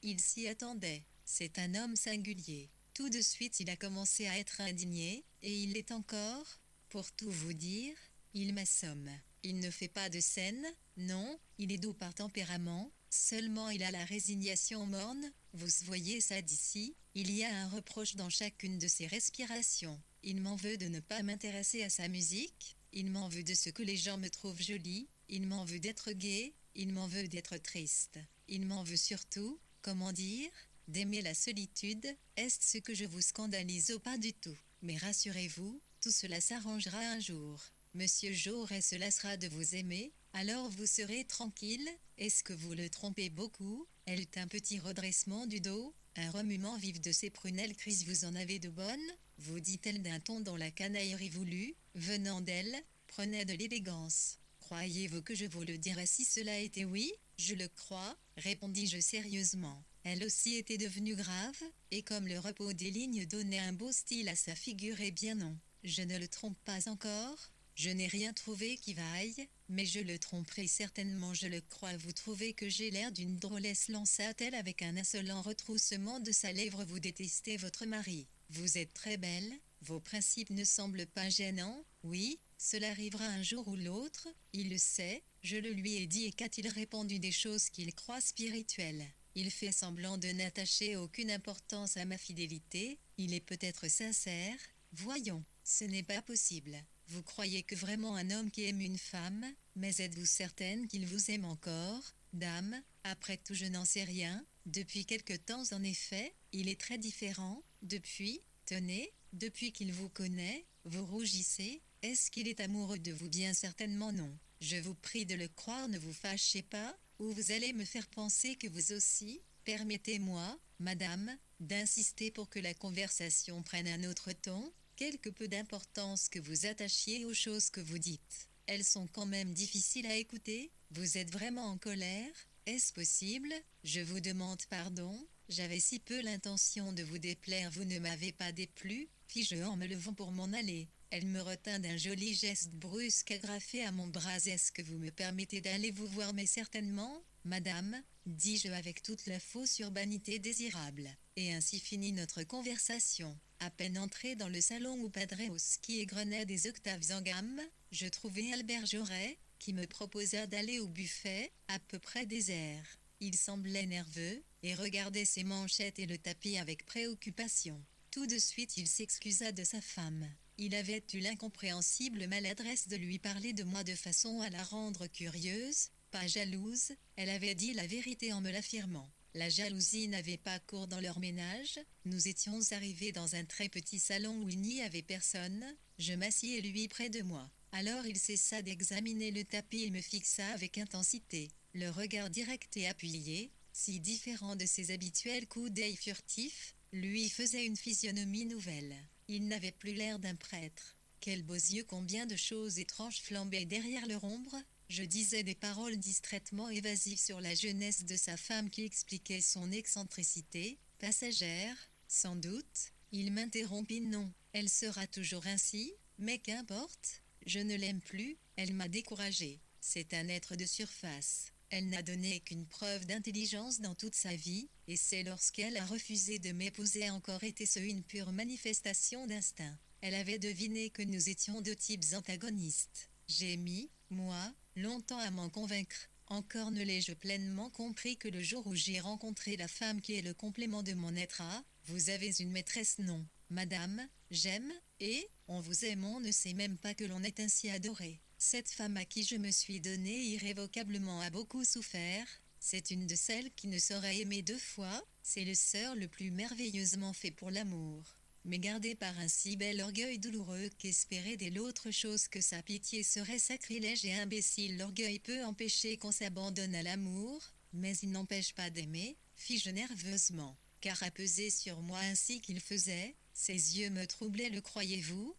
il s'y attendait. C'est un homme singulier. Tout de suite il a commencé à être indigné, et il l'est encore. Pour tout vous dire, il m'assomme. Il ne fait pas de scène, non, il est doux par tempérament, seulement il a la résignation morne. Vous voyez ça d'ici, il y a un reproche dans chacune de ses respirations. Il m'en veut de ne pas m'intéresser à sa musique, il m'en veut de ce que les gens me trouvent jolie, il m'en veut d'être gai, il m'en veut d'être triste. Il m'en veut surtout, comment dire, d'aimer la solitude. Est-ce ce que je vous scandalise? Oh, pas du tout. Mais rassurez-vous, tout cela s'arrangera un jour. Monsieur Jaurès se lassera de vous aimer, alors vous serez tranquille. Est-ce que vous le trompez beaucoup? Elle eut un petit redressement du dos, un remuement vif de ses prunelles grises. Vous en avez de bonnes? Vous dit-elle d'un ton dont la canaillerie voulue, venant d'elle, prenait de l'élégance. Croyez-vous que je vous le dirais si cela était oui? Je le crois, répondis-je sérieusement. Elle aussi était devenue grave, et comme le repos des lignes donnait un beau style à sa figure, eh bien non, je ne le trompe pas encore. Je n'ai rien trouvé qui vaille, mais je le tromperai certainement, je le crois. Vous trouvez que j'ai l'air d'une drôlesse, lança-t-elle avec un insolent retroussement de sa lèvre. Vous détestez votre mari. Vous êtes très belle, vos principes ne semblent pas gênants. Oui, cela arrivera un jour ou l'autre, il le sait, je le lui ai dit. Et qu'a-t-il répondu? Des choses qu'il croit spirituelles. Il fait semblant de n'attacher aucune importance à ma fidélité, il est peut-être sincère. Voyons, ce n'est pas possible. Vous croyez que vraiment un homme qui aime une femme, mais êtes-vous certaine qu'il vous aime encore, dame? Après tout, je n'en sais rien. Depuis quelque temps en effet, il est très différent. Depuis, tenez, depuis qu'il vous connaît, vous rougissez. Est-ce qu'il est amoureux de vous? Bien certainement non. Je vous prie de le croire, ne vous fâchez pas, ou vous allez me faire penser que vous aussi. Permettez-moi, madame, d'insister pour que la conversation prenne un autre ton. Quelque peu d'importance que vous attachiez aux choses que vous dites. Elles sont quand même difficiles à écouter. Vous êtes vraiment en colère? Est-ce possible? Je vous demande pardon. J'avais si peu l'intention de vous déplaire. Vous ne m'avez pas déplu, fis-je en me levant pour m'en aller. Elle me retint d'un joli geste brusque agrafé à mon bras. Est-ce que vous me permettez d'aller vous voir? Mais certainement, madame, dis-je avec toute la fausse urbanité désirable. Et ainsi finit notre conversation. À peine entré dans le salon où Padre Hosky égrenait des octaves en gamme, je trouvai Albert Jaurès, qui me proposa d'aller au buffet, à peu près désert. Il semblait nerveux, et regardait ses manchettes et le tapis avec préoccupation. Tout de suite il s'excusa de sa femme. Il avait eu l'incompréhensible maladresse de lui parler de moi de façon à la rendre curieuse, pas jalouse. Elle avait dit la vérité en me l'affirmant. La jalousie n'avait pas cours dans leur ménage. Nous étions arrivés dans un très petit salon où il n'y avait personne. Je m'assis et lui près de moi. Alors il cessa d'examiner le tapis et me fixa avec intensité, le regard direct et appuyé, si différent de ses habituels coups d'œil furtifs, lui faisait une physionomie nouvelle. Il n'avait plus l'air d'un prêtre. Quels beaux yeux, combien de choses étranges flambaient derrière leur ombre. Je disais des paroles distraitement évasives sur la jeunesse de sa femme qui expliquaient son excentricité, passagère, sans doute. Il m'interrompit. Non, elle sera toujours ainsi, mais qu'importe, je ne l'aime plus, elle m'a découragé. C'est un être de surface. Elle n'a donné qu'une preuve d'intelligence dans toute sa vie, et c'est lorsqu'elle a refusé de m'épouser encore était-ce une pure manifestation d'instinct. Elle avait deviné que nous étions deux types antagonistes. J'ai mis, moi, longtemps à m'en convaincre. Encore ne l'ai-je pleinement compris que le jour où j'ai rencontré la femme qui est le complément de mon être. Ah, vous avez une maîtresse, non, madame, j'aime, et, on vous aime, on ne sait même pas que l'on est ainsi adoré. Cette femme à qui je me suis donné irrévocablement a beaucoup souffert, c'est une de celles qui ne saurait aimer deux fois, c'est le sœur le plus merveilleusement fait pour l'amour. Mais gardé par un si bel orgueil douloureux qu'espérer dès l'autre chose que sa pitié serait sacrilège et imbécile. L'orgueil peut empêcher qu'on s'abandonne à l'amour, mais il n'empêche pas d'aimer, fis-je nerveusement, car à peser sur moi ainsi qu'il faisait, ses yeux me troublaient. Le croyez-vous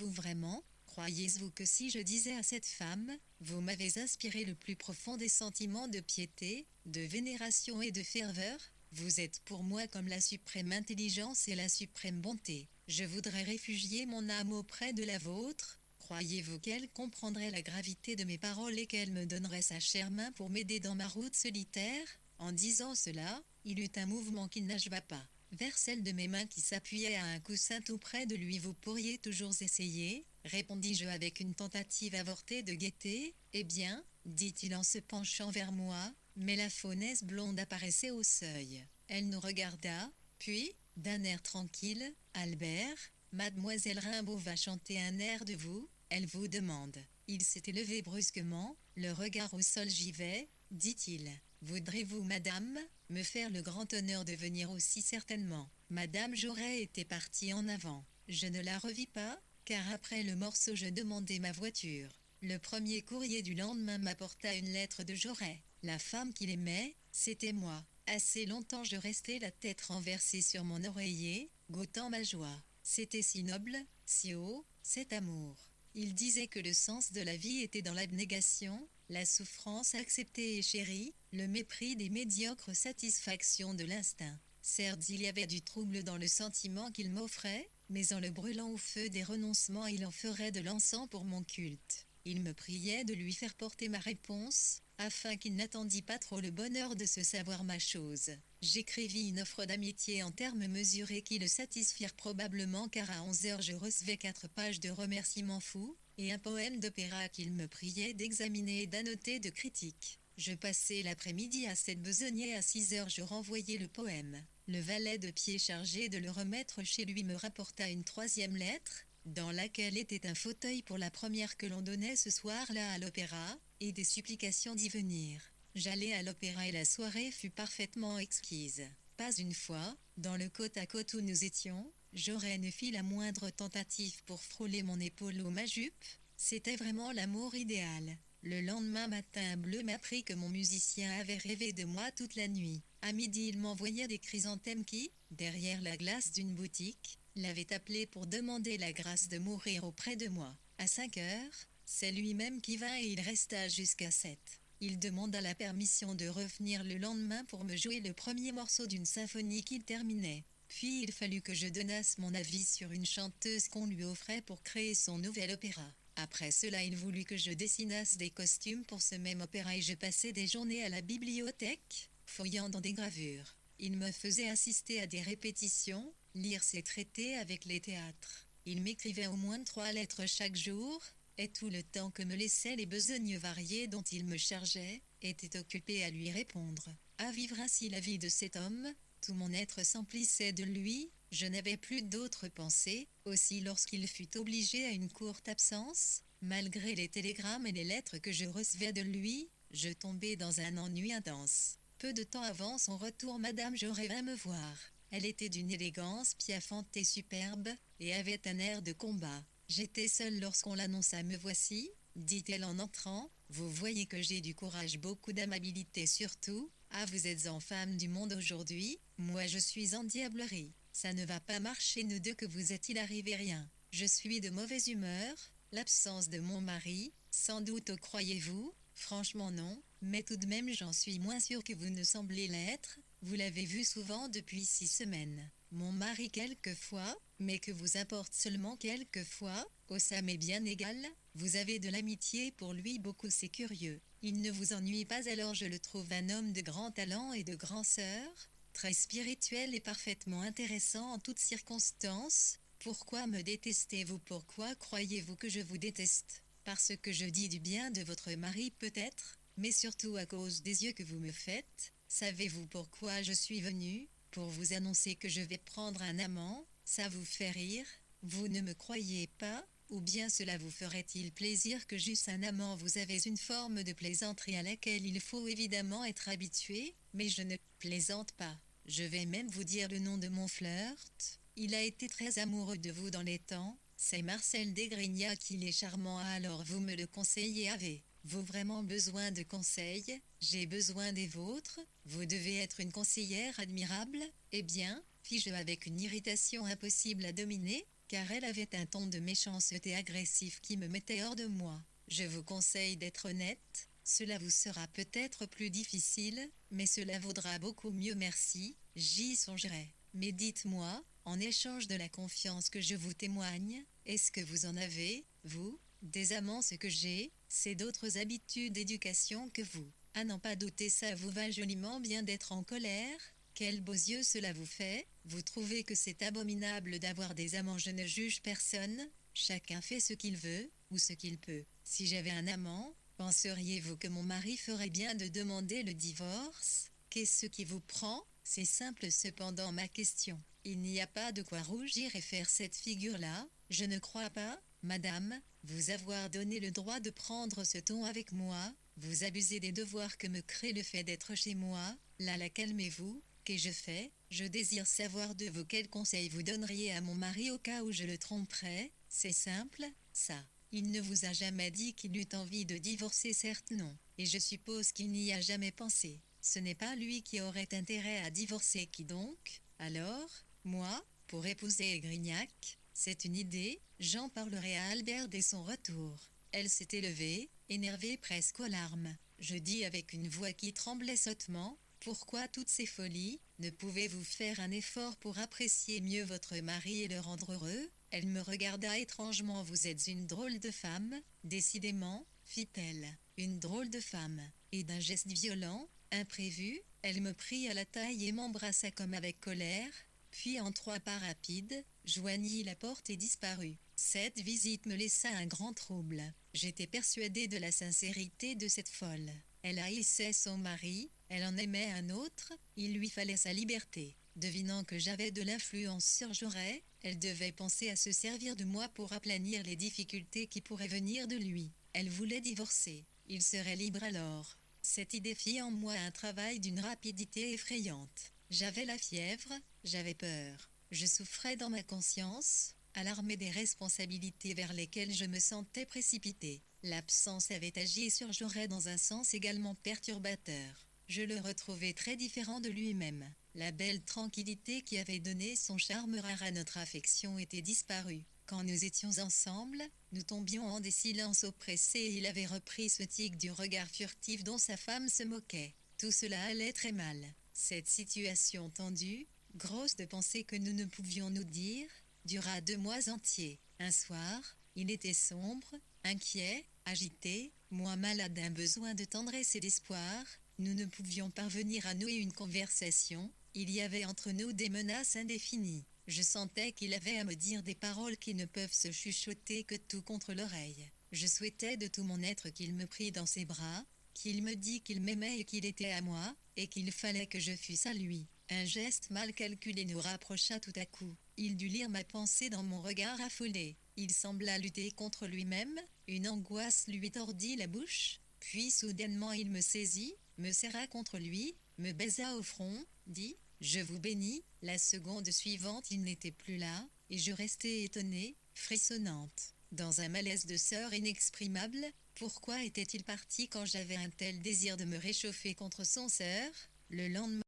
vraiment? Croyez-vous que si je disais à cette femme, vous m'avez inspiré le plus profond des sentiments de piété, de vénération et de ferveur, vous êtes pour moi comme la suprême intelligence et la suprême bonté, je voudrais réfugier mon âme auprès de la vôtre, croyez-vous qu'elle comprendrait la gravité de mes paroles et qu'elle me donnerait sa chère main pour m'aider dans ma route solitaire? En disant cela, il eut un mouvement qui n'acheva pas. Vers celle de mes mains qui s'appuyait à un coussin tout près de lui. Vous pourriez toujours essayer, répondis-je avec une tentative avortée de gaieté. Eh bien, dit-il en se penchant vers moi, mais la faunesse blonde apparaissait au seuil. Elle nous regarda, puis, d'un air tranquille, Albert, mademoiselle Rimbaud va chanter un air de vous, elle vous demande. Il s'était levé brusquement, le regard au sol. J'y vais, dit-il. Voudrez-vous, madame, me faire le grand honneur de venir aussi? Certainement. Madame Jaurès était partie en avant. Je ne la revis pas, car après le morceau je demandai ma voiture. Le premier courrier du lendemain m'apporta une lettre de Jaurès. La femme qu'il aimait, c'était moi. Assez longtemps je restai la tête renversée sur mon oreiller, goûtant ma joie. C'était si noble, si haut, cet amour. Il disait que le sens de la vie était dans l'abnégation, la souffrance acceptée et chérie, le mépris des médiocres satisfactions de l'instinct. Certes, il y avait du trouble dans le sentiment qu'il m'offrait, mais en le brûlant au feu des renoncements il en ferait de l'encens pour mon culte. Il me priait de lui faire porter ma réponse, afin qu'il n'attendît pas trop le bonheur de se savoir ma chose. J'écrivis une offre d'amitié en termes mesurés qui le satisfirent probablement, car à 11 heures je recevais 4 pages de remerciements fous, et un poème d'opéra qu'il me priait d'examiner et d'annoter de critiques. Je passai l'après-midi à cette besognée. À 6 heures je renvoyai le poème. Le valet de pied chargé de le remettre chez lui me rapporta une 3e lettre, dans laquelle était un fauteuil pour la première que l'on donnait ce soir-là à l'opéra, et des supplications d'y venir. J'allai à l'opéra et la soirée fut parfaitement exquise. Pas une fois, dans le côte-à-côte où nous étions, Jaurès ne fit la moindre tentative pour frôler mon épaule ou ma jupe. C'était vraiment l'amour idéal. Le lendemain matin, Bleu m'apprit que mon musicien avait rêvé de moi toute la nuit. À midi, il m'envoyait des chrysanthèmes qui, derrière la glace d'une boutique, l'avaient appelé pour demander la grâce de mourir auprès de moi. À 5 heures, c'est lui-même qui vint et il resta jusqu'à 7. Il demanda la permission de revenir le lendemain pour me jouer le premier morceau d'une symphonie qu'il terminait. Puis il fallut que je donnasse mon avis sur une chanteuse qu'on lui offrait pour créer son nouvel opéra. Après cela, il voulut que je dessinasse des costumes pour ce même opéra et je passais des journées à la bibliothèque, fouillant dans des gravures. Il me faisait assister à des répétitions, lire ses traités avec les théâtres. Il m'écrivait au moins 3 lettres chaque jour, et tout le temps que me laissaient les besognes variées dont il me chargeait, était occupé à lui répondre. À vivre ainsi la vie de cet homme, tout mon être s'emplissait de lui, je n'avais plus d'autre pensée. Aussi lorsqu'il fut obligé à une courte absence, malgré les télégrammes et les lettres que je recevais de lui, je tombai dans un ennui intense. Peu de temps avant son retour, Madame Jaurès vint me voir. Elle était d'une élégance piaffante et superbe, et avait un air de combat. J'étais seule lorsqu'on l'annonça. Me voici, dit-elle en entrant, vous voyez que j'ai du courage, beaucoup d'amabilité surtout. Ah, vous êtes en femme du monde aujourd'hui, moi je suis en diablerie. Ça ne va pas marcher nous deux, que vous est-il arrivé? Rien. Je suis de mauvaise humeur, l'absence de mon mari, sans doute, croyez-vous? Franchement non, mais tout de même j'en suis moins sûre que vous ne semblez l'être, vous l'avez vu souvent depuis 6 semaines. mon mari quelquefois, mais que vous importe seulement quelquefois, ça m'est bien égal, vous avez de l'amitié pour lui beaucoup c'est curieux. Il ne vous ennuie pas alors je le trouve un homme de grand talent et de grand sœur, très spirituel et parfaitement intéressant en toutes circonstances. Pourquoi me détestez-vous? Pourquoi croyez-vous que je vous déteste? Parce que je dis du bien de votre mari peut-être, mais surtout à cause des yeux que vous me faites. Savez-vous pourquoi je suis venue? Pour vous annoncer que je vais prendre un amant. Ça vous fait rire? Vous ne me croyez pas? Ou bien cela vous ferait-il plaisir que j'eusse un amant? Vous avez une forme de plaisanterie à laquelle il faut évidemment être habitué, mais je ne plaisante pas. Je vais même vous dire le nom de mon flirt. Il a été très amoureux de vous dans les temps. C'est Marcel Desgrignac, il est charmant, alors vous me le conseillez? Avez-vous vraiment besoin de conseils? J'ai besoin des vôtres. Vous devez être une conseillère admirable. Eh bien, fis-je avec une irritation impossible à dominer, car elle avait un ton de méchanceté agressif qui me mettait hors de moi. Je vous conseille d'être honnête. Cela vous sera peut-être plus difficile, mais cela vaudra beaucoup mieux, merci, j'y songerai. Mais dites-moi, en échange de la confiance que je vous témoigne, est-ce que vous en avez, vous, des amants? Ce que j'ai, c'est d'autres habitudes d'éducation que vous. À n'en pas douter, ça vous va joliment bien d'être en colère. Quels beaux yeux cela vous fait? Vous trouvez que c'est abominable d'avoir des amants? Je ne juge personne, chacun fait ce qu'il veut, ou ce qu'il peut. Si j'avais un amant, penseriez-vous que mon mari ferait bien de demander le divorce? Qu'est-ce qui vous prend? C'est simple cependant ma question. Il n'y a pas de quoi rougir et faire cette figure-là. Je ne crois pas, madame, vous avoir donné le droit de prendre ce ton avec moi. Vous abusez des devoirs que me crée le fait d'être chez moi. Là, calmez-vous. Qu'ai-je fait? Je désire savoir de vous quels conseils vous donneriez à mon mari au cas où je le tromperais. C'est simple, ça. Il ne vous a jamais dit qu'il eût envie de divorcer? Certes non. Et je suppose qu'il n'y a jamais pensé. Ce n'est pas lui qui aurait intérêt à divorcer. Qui donc? Alors, moi, pour épouser Grignac? C'est une idée. J'en parlerai à Albert dès son retour. Elle s'était levée, énervée presque aux larmes. Je dis avec une voix qui tremblait sottement: pourquoi toutes ces folies? Ne pouvez-vous faire un effort pour apprécier mieux votre mari et le rendre heureux? Elle me regarda étrangement. Vous êtes une drôle de femme, décidément, fit-elle. Une drôle de femme. Et d'un geste violent, imprévu, elle me prit à la taille et m'embrassa comme avec colère, puis en 3 pas rapides, joignit la porte et disparut. Cette visite me laissa un grand trouble. J'étais persuadée de la sincérité de cette folle. Elle haïssait son mari, elle en aimait un autre, il lui fallait sa liberté. Devinant que j'avais de l'influence sur Joret, elle devait penser à se servir de moi pour aplanir les difficultés qui pourraient venir de lui. Elle voulait divorcer. Il serait libre alors. Cette idée fit en moi un travail d'une rapidité effrayante. J'avais la fièvre, j'avais peur. Je souffrais dans ma conscience, alarmée des responsabilités vers lesquelles je me sentais précipitée. L'absence avait agi sur Joret dans un sens également perturbateur. Je le retrouvais très différent de lui-même. La belle tranquillité qui avait donné son charme rare à notre affection était disparue. Quand nous étions ensemble, nous tombions en des silences oppressés et il avait repris ce tic du regard furtif dont sa femme se moquait. Tout cela allait très mal. Cette situation tendue, grosse de penser que nous ne pouvions nous dire, dura 2 mois entiers. Un soir, il était sombre, inquiet, agité, moi malade d'un besoin de tendresse et d'espoir. Nous ne pouvions parvenir à nouer une conversation. Il y avait entre nous des menaces indéfinies. Je sentais qu'il avait à me dire des paroles qui ne peuvent se chuchoter que tout contre l'oreille. Je souhaitais de tout mon être qu'il me prît dans ses bras, qu'il me dît qu'il m'aimait et qu'il était à moi, et qu'il fallait que je fusse à lui. Un geste mal calculé nous rapprocha tout à coup. Il dut lire ma pensée dans mon regard affolé. Il sembla lutter contre lui-même, une angoisse lui tordit la bouche, puis soudainement il me saisit, me serra contre lui, me baisa au front, dit: je vous bénis. La seconde suivante il n'était plus là, et je restai étonnée, frissonnante, dans un malaise de sœur inexprimable. Pourquoi était-il parti quand j'avais un tel désir de me réchauffer contre son sœur? Le lendemain,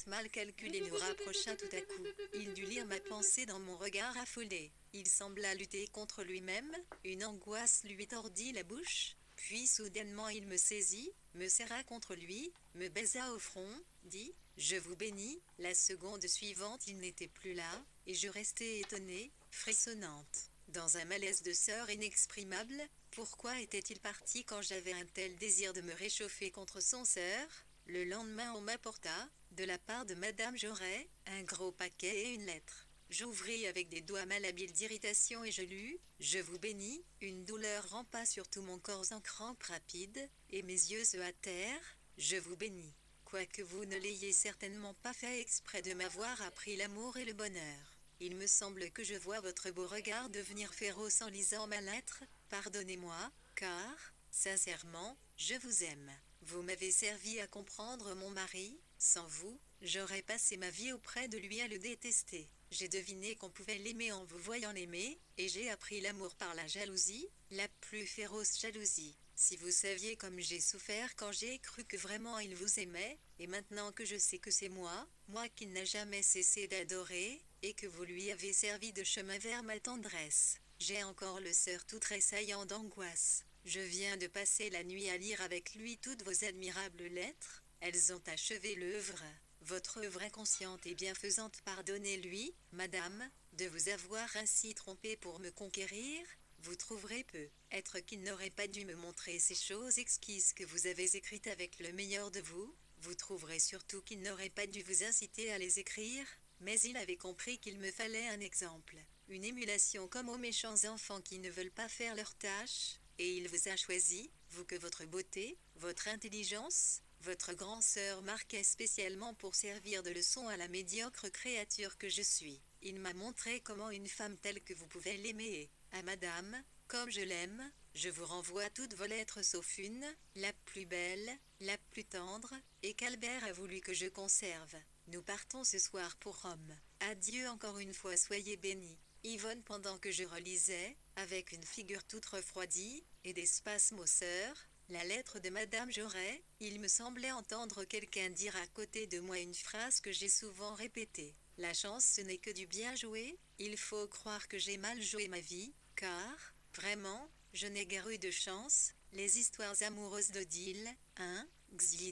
mal calculé nous rapprocha tout à coup. Il dut lire ma pensée dans mon regard affolé. Il sembla lutter contre lui-même, une angoisse lui tordit la bouche, puis soudainement il me saisit, me serra contre lui, me baisa au front, dit: je vous bénis. La seconde suivante il n'était plus là, et je restais étonnée, frissonnante, dans un malaise de sœur inexprimable. Pourquoi était-il parti quand j'avais un tel désir de me réchauffer contre son sœur? Le lendemain on m'apporta, de la part de Madame Joret, un gros paquet et une lettre. J'ouvris avec des doigts malhabiles d'irritation et je lus « Je vous bénis ». Une douleur rampa sur tout mon corps en crampes rapides, et mes yeux se hâtèrent. « Je vous bénis ». Quoique vous ne l'ayez certainement pas fait exprès de m'avoir appris l'amour et le bonheur. Il me semble que je vois votre beau regard devenir féroce en lisant ma lettre. Pardonnez-moi, car, sincèrement, je vous aime. Vous m'avez servi à comprendre mon mari. Sans vous, j'aurais passé ma vie auprès de lui à le détester. J'ai deviné qu'on pouvait l'aimer en vous voyant l'aimer, et j'ai appris l'amour par la jalousie, la plus féroce jalousie. Si vous saviez comme j'ai souffert quand j'ai cru que vraiment il vous aimait, et maintenant que je sais que c'est moi qu'il n'a jamais cessé d'adorer, et que vous lui avez servi de chemin vers ma tendresse, j'ai encore le cœur tout tressaillant d'angoisse. Je viens de passer la nuit à lire avec lui toutes vos admirables lettres, elles ont achevé l'œuvre. Votre œuvre inconsciente et bienfaisante, pardonnez-lui, madame, de vous avoir ainsi trompée pour me conquérir. Vous trouverez peut-être qu'il n'aurait pas dû me montrer ces choses exquises que vous avez écrites avec le meilleur de vous. Vous trouverez surtout qu'il n'aurait pas dû vous inciter à les écrire, mais il avait compris qu'il me fallait un exemple, une émulation comme aux méchants enfants qui ne veulent pas faire leur tâche, et il vous a choisi, vous que votre beauté, votre intelligence, votre grande sœur marquait spécialement pour servir de leçon à la médiocre créature que je suis. Il m'a montré comment une femme telle que vous pouvez l'aimer. À madame, comme je l'aime, je vous renvoie toutes vos lettres sauf une, la plus belle, la plus tendre, et qu'Albert a voulu que je conserve. Nous partons ce soir pour Rome. Adieu encore une fois, soyez bénis. Yvonne, pendant que je relisais, avec une figure toute refroidie, et des spasmes aux sœurs, la lettre de Madame Joret, il me semblait entendre quelqu'un dire à côté de moi une phrase que j'ai souvent répétée. La chance ce n'est que du bien joué, il faut croire que j'ai mal joué ma vie, car, vraiment, je n'ai guère eu de chance. Les histoires amoureuses d'Odile,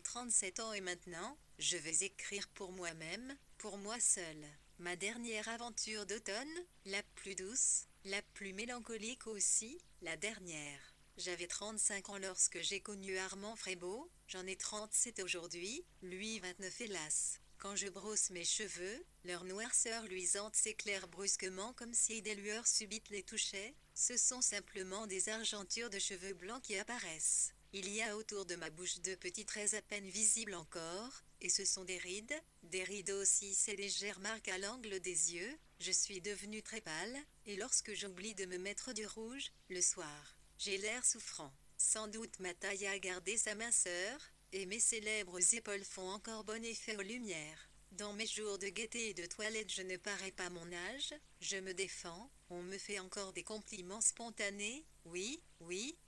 37 ans et maintenant, je vais écrire pour moi-même, pour moi seule. Ma dernière aventure d'automne, la plus douce, la plus mélancolique aussi, la dernière. J'avais 35 ans lorsque j'ai connu Armand Frébeau, j'en ai 37 aujourd'hui, lui 29 hélas. Quand je brosse mes cheveux, leur noirceur luisante s'éclaire brusquement comme si des lueurs subites les touchaient, ce sont simplement des argentures de cheveux blancs qui apparaissent. Il y a autour de ma bouche deux petits traits à peine visibles encore, et ce sont des rides aussi, ces légères marques à l'angle des yeux. Je suis devenue très pâle, et lorsque j'oublie de me mettre du rouge, le soir, j'ai l'air souffrant. Sans doute ma taille a gardé sa minceur, et mes célèbres épaules font encore bon effet aux lumières. Dans mes jours de gaieté et de toilette je ne parais pas mon âge, je me défends, on me fait encore des compliments spontanés, oui,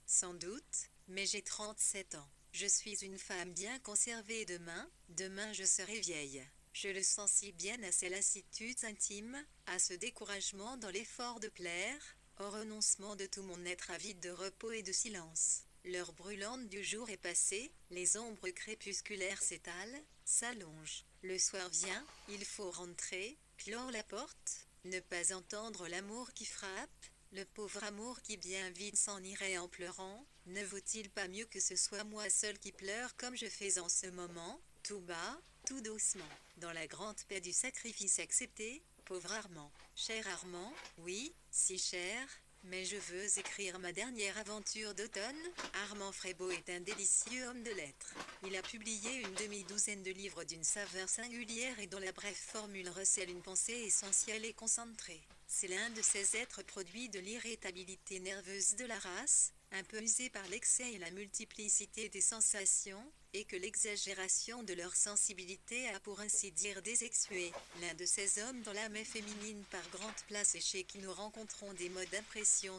sans doute, mais j'ai 37 ans. Je suis une femme bien conservée demain je serai vieille. Je le sens si bien à ces lassitudes intimes, à ce découragement dans l'effort de plaire, au renoncement de tout mon être avide de repos et de silence. L'heure brûlante du jour est passée, les ombres crépusculaires s'étalent, s'allongent. Le soir vient, il faut rentrer, clore la porte, ne pas entendre l'amour qui frappe, le pauvre amour qui bien vite s'en irait en pleurant. Ne vaut-il pas mieux que ce soit moi seul qui pleure comme je fais en ce moment, tout bas, tout doucement, dans la grande paix du sacrifice accepté, pauvre Armand. Cher Armand, oui, si cher, mais je veux écrire ma dernière aventure d'automne. Armand Frébeau est un délicieux homme de lettres. Il a publié une demi-douzaine de livres d'une saveur singulière et dont la brève formule recèle une pensée essentielle et concentrée. C'est l'un de ces êtres produits de l'irritabilité nerveuse de la race, un peu usés par l'excès et la multiplicité des sensations, et que l'exagération de leur sensibilité a pour ainsi dire désexué. L'un de ces hommes dont l'âme est féminine par grande place et chez qui nous rencontrons des modes d'impression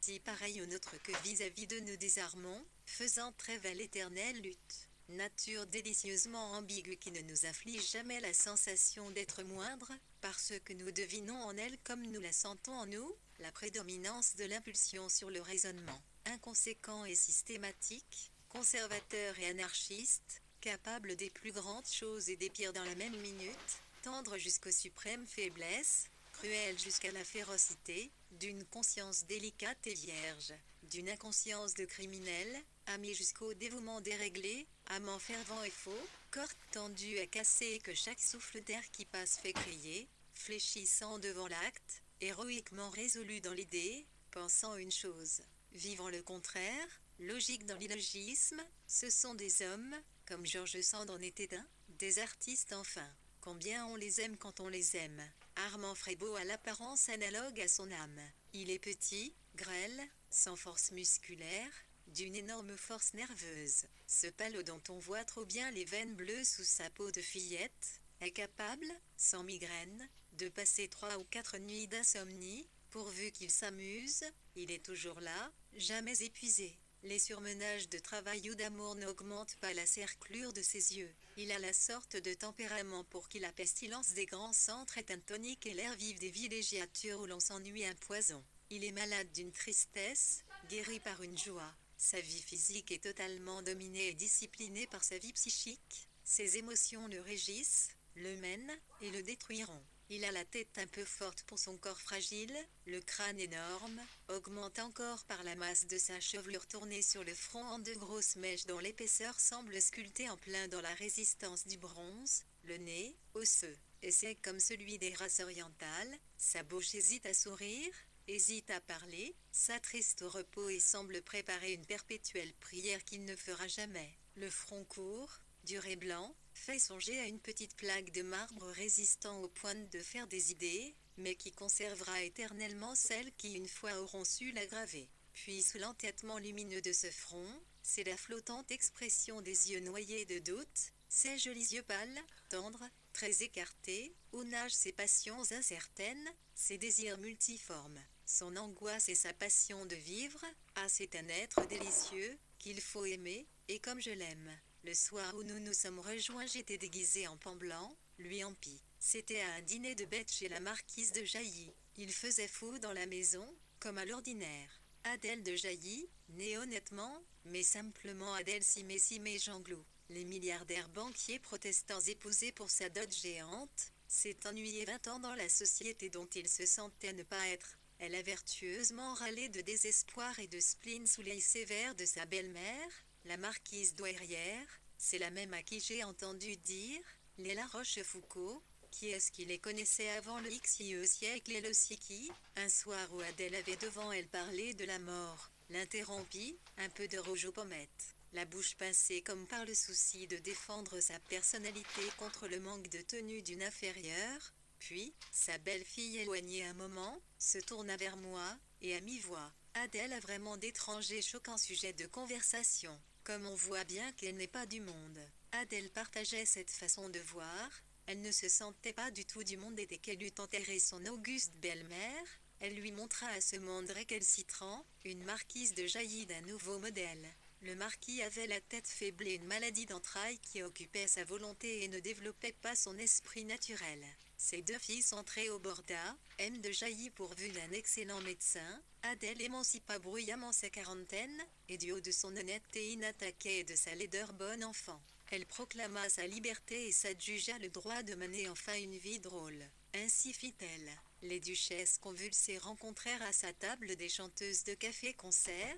si pareils aux nôtres que vis-à-vis de nous désarmons, faisant trêve à l'éternelle lutte. Nature délicieusement ambiguë qui ne nous inflige jamais la sensation d'être moindre, parce que nous devinons en elle comme nous la sentons en nous, la prédominance de l'impulsion sur le raisonnement, inconséquent et systématique, conservateur et anarchiste, capable des plus grandes choses et des pires dans la même minute, tendre jusqu'aux suprêmes faiblesses, cruel jusqu'à la férocité, d'une conscience délicate et vierge, d'une inconscience de criminel, ami jusqu'au dévouement déréglé, amant fervent et faux, corde tendue à casser et que chaque souffle d'air qui passe fait crier, fléchissant devant l'acte, héroïquement résolu dans l'idée, pensant une chose, vivant le contraire, logique dans l'illogisme, ce sont des hommes, comme George Sand en était un, des artistes enfin. Combien on les aime quand on les aime. Armand Frébeau a l'apparence analogue à son âme. Il est petit, grêle, sans force musculaire, d'une énorme force nerveuse. Ce palot dont on voit trop bien les veines bleues sous sa peau de fillette, est capable, sans migraine, de passer 3 ou 4 nuits d'insomnie, pourvu qu'il s'amuse, il est toujours là, jamais épuisé. Les surmenages de travail ou d'amour n'augmentent pas la cerclure de ses yeux. Il a la sorte de tempérament pour qui la pestilence des grands centres est un tonique et l'air vif des villégiatures où l'on s'ennuie un poison. Il est malade d'une tristesse, guéri par une joie. Sa vie physique est totalement dominée et disciplinée par sa vie psychique. Ses émotions le régissent, le mènent et le détruiront. Il a la tête un peu forte pour son corps fragile, le crâne énorme, augmente encore par la masse de sa chevelure tournée sur le front en 2 grosses mèches dont l'épaisseur semble sculptée en plein dans la résistance du bronze, le nez, osseux, et sec comme celui des races orientales, sa bouche hésite à sourire, hésite à parler, s'attriste au repos et semble préparer une perpétuelle prière qu'il ne fera jamais. Le front court, dur et blanc, fait songer à une petite plaque de marbre résistant aux pointes de fer des idées, mais qui conservera éternellement celles qui une fois auront su la graver. Puis sous l'entêtement lumineux de ce front, c'est la flottante expression des yeux noyés de doute, ces jolis yeux pâles, tendres, très écartés, où nagent ses passions incertaines, ses désirs multiformes, son angoisse et sa passion de vivre. Ah, c'est un être délicieux, qu'il faut aimer, et comme je l'aime. Le soir où nous nous sommes rejoints, j'étais déguisé en pan blanc, lui en pie. C'était à un dîner de bête chez la marquise de Jailly. Il faisait fou dans la maison, comme à l'ordinaire. Adèle de Jailly, née honnêtement, mais simplement Adèle Simé Janglou. Les milliardaires banquiers protestants épousés pour sa dot géante, s'est ennuyé 20 ans dans la société dont il se sentait ne pas être. Elle a vertueusement râlé de désespoir et de spleen sous l'œil sévère de sa belle-mère, la marquise Douairière, c'est la même à qui j'ai entendu dire, les La Rochefoucauld, qui est-ce qui les connaissait avant le XIe siècle et le Siki, un soir où Adèle avait devant elle parlé de la mort, l'interrompit, un peu de rouge aux pommettes, la bouche pincée comme par le souci de défendre sa personnalité contre le manque de tenue d'une inférieure, puis, sa belle-fille éloignée un moment, se tourna vers moi, et à mi-voix, Adèle a vraiment d'étranges et choquants sujets de conversation. Comme on voit bien qu'elle n'est pas du monde. Adèle partageait cette façon de voir, elle ne se sentait pas du tout du monde et dès qu'elle eut enterré son auguste belle-mère, elle lui montra à ce monde récalcitrant, une marquise de Jailly d'un nouveau modèle. Le marquis avait la tête faible et une maladie d'entrailles qui occupait sa volonté et ne développait pas son esprit naturel. Ses 2 fils entrés au Borda, M de Jailly pourvu d'un excellent médecin, Adèle émancipa bruyamment sa quarantaine, et du haut de son honnêteté inattaquée et de sa laideur bonne enfant, elle proclama sa liberté et s'adjugea le droit de mener enfin une vie drôle. Ainsi fit-elle. Les duchesses convulsées rencontrèrent à sa table des chanteuses de café-concert.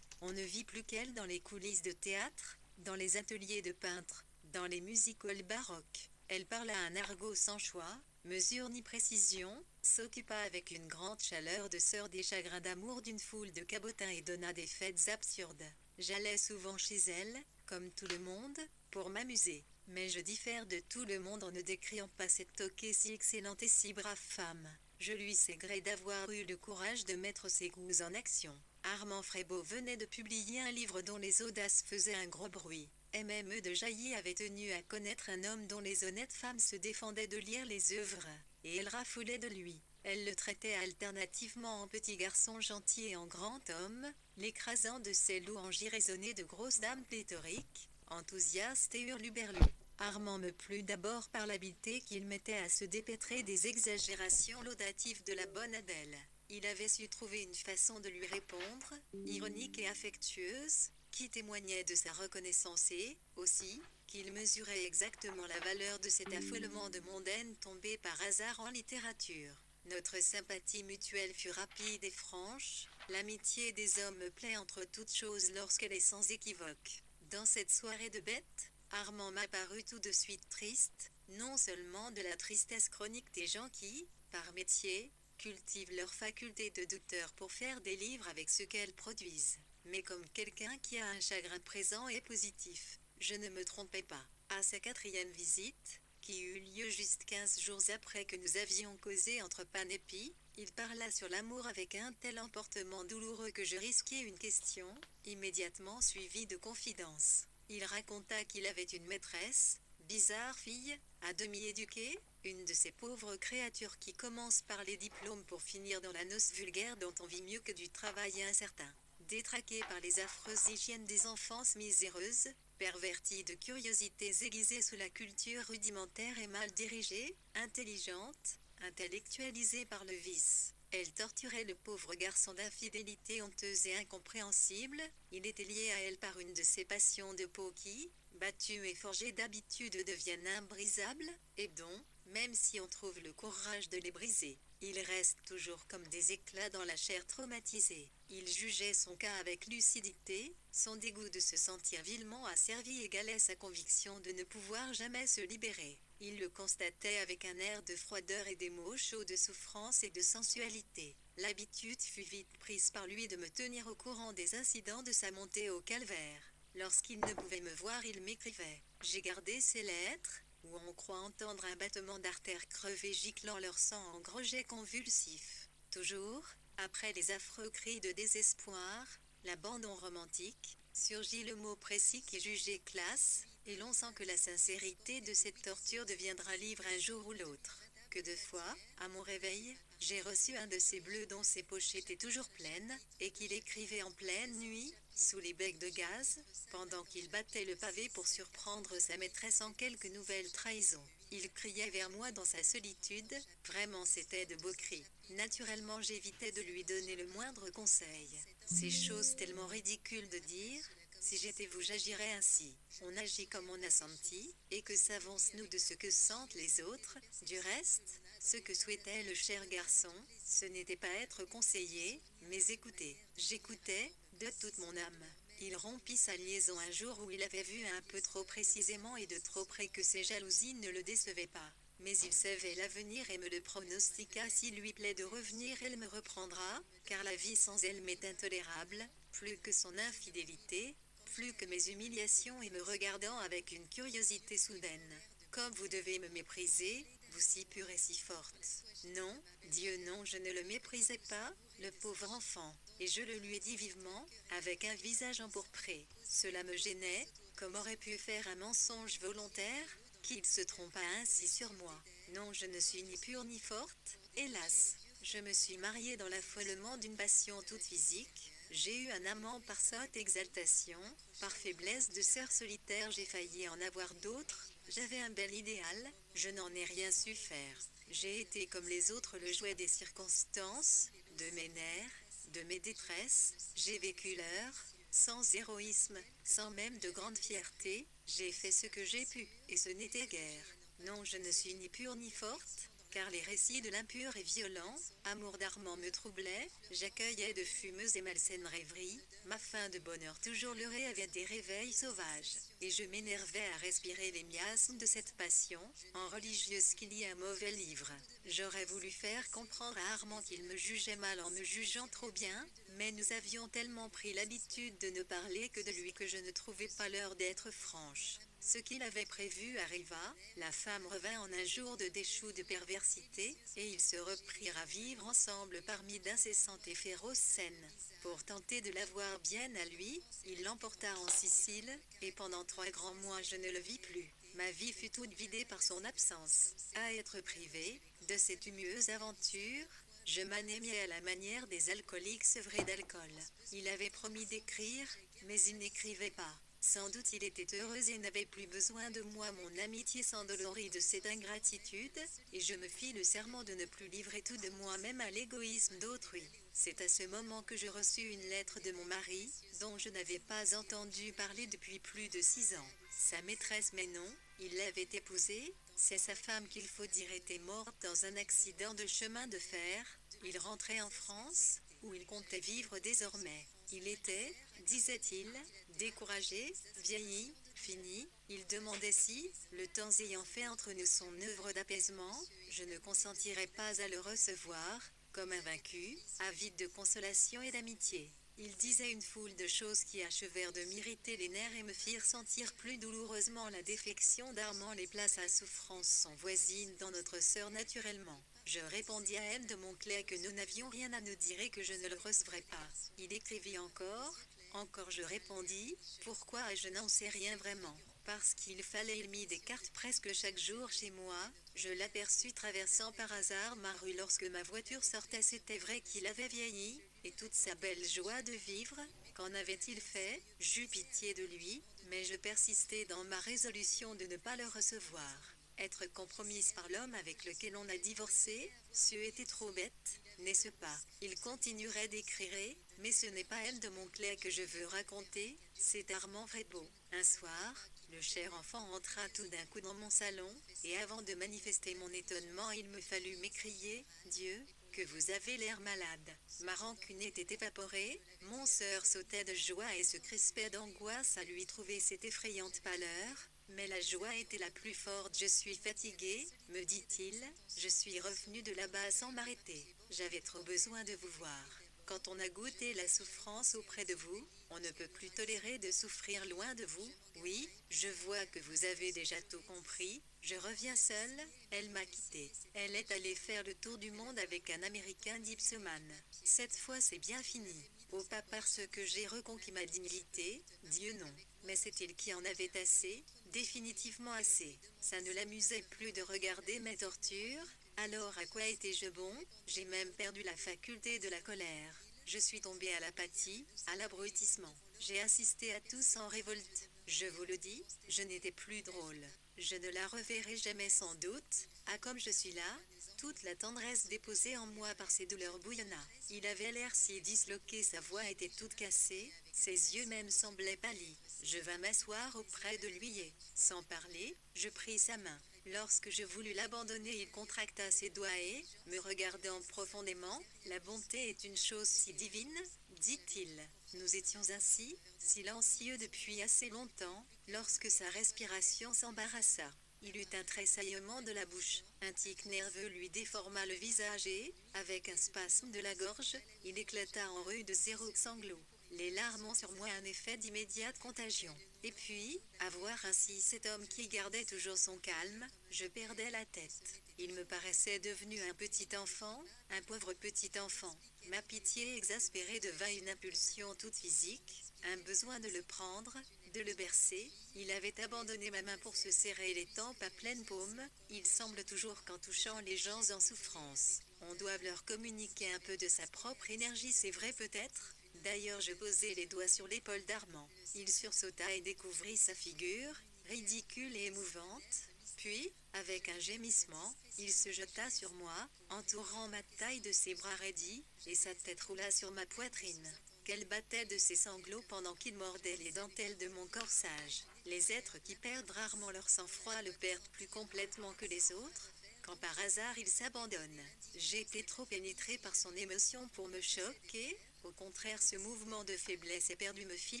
On ne vit plus qu'elle dans les coulisses de théâtre, dans les ateliers de peintres, dans les music-halls baroques. Elle parla un argot sans choix, mesure ni précision, s'occupa avec une grande chaleur de sœur des chagrins d'amour d'une foule de cabotins et donna des fêtes absurdes. J'allais souvent chez elle, comme tout le monde, pour m'amuser. Mais je diffère de tout le monde en ne décriant pas cette toquée si excellente et si brave femme. Je lui sais gré d'avoir eu le courage de mettre ses goûts en action. Armand Frébeau venait de publier un livre dont les audaces faisaient un gros bruit. MME de Jailly avait tenu à connaître un homme dont les honnêtes femmes se défendaient de lire les œuvres, et elle raffolait de lui. Elle le traitait alternativement en petit garçon gentil et en grand homme, l'écrasant de ses louanges irraisonnées de grosse dame pléthorique, enthousiaste et hurluberlu. Armand me plut d'abord par l'habileté qu'il mettait à se dépêtrer des exagérations laudatives de la bonne Adèle. Il avait su trouver une façon de lui répondre, ironique et affectueuse, qui témoignait de sa reconnaissance et, aussi, qu'il mesurait exactement la valeur de cet affolement de mondaine tombé par hasard en littérature. Notre sympathie mutuelle fut rapide et franche, l'amitié des hommes plaît entre toutes choses lorsqu'elle est sans équivoque. Dans cette soirée de bêtes, Armand m'apparut tout de suite triste, non seulement de la tristesse chronique des gens qui, par métier, cultivent leur faculté de douteur pour faire des livres avec ce qu'elles produisent, mais comme quelqu'un qui a un chagrin présent et positif. Je ne me trompais pas. À sa 4e visite, qui eut lieu juste 15 jours après que nous avions causé entre Pan et Pie, il parla sur l'amour avec un tel emportement douloureux que je risquai une question, immédiatement suivie de confidences. Il raconta qu'il avait une maîtresse, bizarre fille, à demi éduquée, une de ces pauvres créatures qui commencent par les diplômes pour finir dans la noce vulgaire dont on vit mieux que du travail incertain. Détraquée par les affreuses hygiènes des enfances miséreuses, pervertie de curiosités aiguisées sous la culture rudimentaire et mal dirigée, intelligente, intellectualisée par le vice. Elle torturait le pauvre garçon d'infidélité honteuse et incompréhensible, il était lié à elle par une de ces passions de peau qui, battues et forgées d'habitude deviennent imbrisables, et dont, même si on trouve le courage de les briser, ils restent toujours comme des éclats dans la chair traumatisée. Il jugeait son cas avec lucidité, son dégoût de se sentir vilement asservi égalait sa conviction de ne pouvoir jamais se libérer. Il le constatait avec un air de froideur et des mots chauds de souffrance et de sensualité. L'habitude fut vite prise par lui de me tenir au courant des incidents de sa montée au calvaire. Lorsqu'il ne pouvait me voir, il m'écrivait. J'ai gardé ses lettres, où on croit entendre un battement d'artères crevées giclant leur sang en gros jets convulsifs. Toujours, après les affreux cris de désespoir, l'abandon romantique, surgit le mot précis qui est jugé classe, et l'on sent que la sincérité de cette torture deviendra livre un jour ou l'autre. Que de fois, à mon réveil, j'ai reçu un de ces bleus dont ses poches étaient toujours pleines, et qu'il écrivait en pleine nuit, sous les becs de gaz, pendant qu'il battait le pavé pour surprendre sa maîtresse en quelque nouvelle trahison. Il criait vers moi dans sa solitude, vraiment c'était de beaux cris. Naturellement j'évitais de lui donner le moindre conseil. Ces choses tellement ridicules de dire, si j'étais vous j'agirais ainsi. On agit comme on a senti, et que savons-nous de ce que sentent les autres? Du reste, ce que souhaitait le cher garçon, ce n'était pas être conseillé, mais écouter. J'écoutais, de toute mon âme. Il rompit sa liaison un jour où il avait vu un peu trop précisément et de trop près que ses jalousies ne le décevaient pas. Mais il savait l'avenir et me le pronostiqua. S'il lui plaît de revenir, elle me reprendra, car la vie sans elle m'est intolérable, plus que son infidélité, plus que mes humiliations, et me regardant avec une curiosité soudaine. Comme vous devez me mépriser, vous si pure et si forte. Non, Dieu non, je ne le méprisais pas, le pauvre enfant, et je le lui ai dit vivement, avec un visage empourpré. Cela me gênait, comme aurait pu faire un mensonge volontaire, qu'il se trompa ainsi sur moi. Non, je ne suis ni pure ni forte, hélas. Je me suis mariée dans l'affolement d'une passion toute physique. J'ai eu un amant par sotte exaltation, par faiblesse de sœur solitaire j'ai failli en avoir d'autres. J'avais un bel idéal, je n'en ai rien su faire. J'ai été comme les autres le jouet des circonstances, de mes nerfs, de mes détresses, j'ai vécu l'heure, sans héroïsme, sans même de grande fierté, j'ai fait ce que j'ai pu, et ce n'était guère. Non, je ne suis ni pure ni forte, car les récits de l'impur et violent, amour d'Armand me troublaient, j'accueillais de fumeuses et malsaines rêveries, ma fin de bonheur toujours leurrée avait des réveils sauvages, et je m'énervais à respirer les miasmes de cette passion, en religieuse qu'il y a un mauvais livre. J'aurais voulu faire comprendre à Armand qu'il me jugeait mal en me jugeant trop bien, mais nous avions tellement pris l'habitude de ne parler que de lui que je ne trouvais pas l'heure d'être franche. Ce qu'il avait prévu arriva, la femme revint en un jour de déchoux de perversité, et ils se reprirent à vivre ensemble parmi d'incessantes et féroces scènes. Pour tenter de l'avoir bien à lui, il l'emporta en Sicile, et pendant 3 grands mois je ne le vis plus. Ma vie fut toute vidée par son absence. À être privé de cette humueuse aventure, je m'anémiais à la manière des alcooliques sevrés d'alcool. Il avait promis d'écrire, mais il n'écrivait pas. Sans doute il était heureux et n'avait plus besoin de moi. Mon amitié s'endolorit de cette ingratitude, et je me fis le serment de ne plus livrer tout de moi-même à l'égoïsme d'autrui. C'est à ce moment que je reçus une lettre de mon mari, dont je n'avais pas entendu parler depuis plus de 6 ans. Sa maîtresse, mais non, il l'avait épousée, c'est sa femme qu'il faut dire était morte dans un accident de chemin de fer. Il rentrait en France, où il comptait vivre désormais. Il était, disait-il, découragé, vieilli, fini. Il demandait si, le temps ayant fait entre nous son œuvre d'apaisement, je ne consentirais pas à le recevoir, comme un vaincu, avide de consolation et d'amitié. Il disait une foule de choses qui achevèrent de m'irriter les nerfs et me firent sentir plus douloureusement la défection d'Armand. Les places à souffrance sont voisines dans notre sœur naturellement. Je répondis à M. de Montclair que nous n'avions rien à nous dire et que je ne le recevrais pas. Il écrivit encore. Encore je répondis, pourquoi je n'en sais rien vraiment. Parce qu'il fallait. Il mit des cartes presque chaque jour chez moi. Je l'aperçus traversant par hasard ma rue lorsque ma voiture sortait. C'était vrai qu'il avait vieilli, et toute sa belle joie de vivre. Qu'en avait-il fait? J'eus pitié de lui, mais je persistai dans ma résolution de ne pas le recevoir. Être compromise par l'homme avec lequel on a divorcé, c'eût été trop bête, n'est-ce pas? Il continuerait d'écrire, mais ce n'est pas elle de Montclair que je veux raconter, c'est Armand Vrabeau. Un soir, le cher enfant entra tout d'un coup dans mon salon, et avant de manifester mon étonnement il me fallut m'écrier, Dieu, que vous avez l'air malade. Ma rancune était évaporée, mon sœur sautait de joie et se crispait d'angoisse à lui trouver cette effrayante pâleur. Mais la joie était la plus forte. Je suis fatigué, me dit-il, je suis revenu de là-bas sans m'arrêter. J'avais trop besoin de vous voir. Quand on a goûté la souffrance auprès de vous, on ne peut plus tolérer de souffrir loin de vous. Oui, je vois que vous avez déjà tout compris. Je reviens seule, elle m'a quitté. Elle est allée faire le tour du monde avec un Américain dipsomane. Cette fois c'est bien fini. Oh, pas parce que j'ai reconquis ma dignité, Dieu non. Mais c'est il qui en avait assez, définitivement assez. Ça ne l'amusait plus de regarder mes tortures. Alors à quoi étais-je bon? J'ai même perdu la faculté de la colère. Je suis tombé à l'apathie, à l'abrutissement. J'ai assisté à tout sans révolte. Je vous le dis, je n'étais plus drôle. Je ne la reverrai jamais sans doute. Ah, comme je suis là, toute la tendresse déposée en moi par ses douleurs bouillonna. Il avait l'air si disloqué, sa voix était toute cassée, ses yeux même semblaient pâlis. Je vins m'asseoir auprès de lui et, sans parler, je pris sa main. Lorsque je voulus l'abandonner, il contracta ses doigts et, me regardant profondément, la bonté est une chose si divine, dit-il. Nous étions ainsi, silencieux depuis assez longtemps, lorsque sa respiration s'embarrassa. Il eut un tressaillement de la bouche, un tic nerveux lui déforma le visage et, avec un spasme de la gorge, il éclata en rudes sanglots. Les larmes ont sur moi un effet d'immédiate contagion. Et puis, à voir ainsi cet homme qui gardait toujours son calme, je perdais la tête. Il me paraissait devenu un petit enfant, un pauvre petit enfant. Ma pitié exaspérée devint une impulsion toute physique, un besoin de le prendre, de le bercer. Il avait abandonné ma main pour se serrer les tempes à pleine paume. Il semble toujours qu'en touchant les gens en souffrance, on doit leur communiquer un peu de sa propre énergie, c'est vrai peut-être? D'ailleurs je posai les doigts sur l'épaule d'Armand. Il sursauta et découvrit sa figure, ridicule et émouvante. Puis, avec un gémissement, il se jeta sur moi, entourant ma taille de ses bras raidis, et sa tête roula sur ma poitrine, qu'elle battait de ses sanglots pendant qu'il mordait les dentelles de mon corsage. Les êtres qui perdent rarement leur sang-froid le perdent plus complètement que les autres, quand par hasard ils s'abandonnent. J'étais trop pénétré par son émotion pour me choquer, au contraire ce mouvement de faiblesse éperdue me fit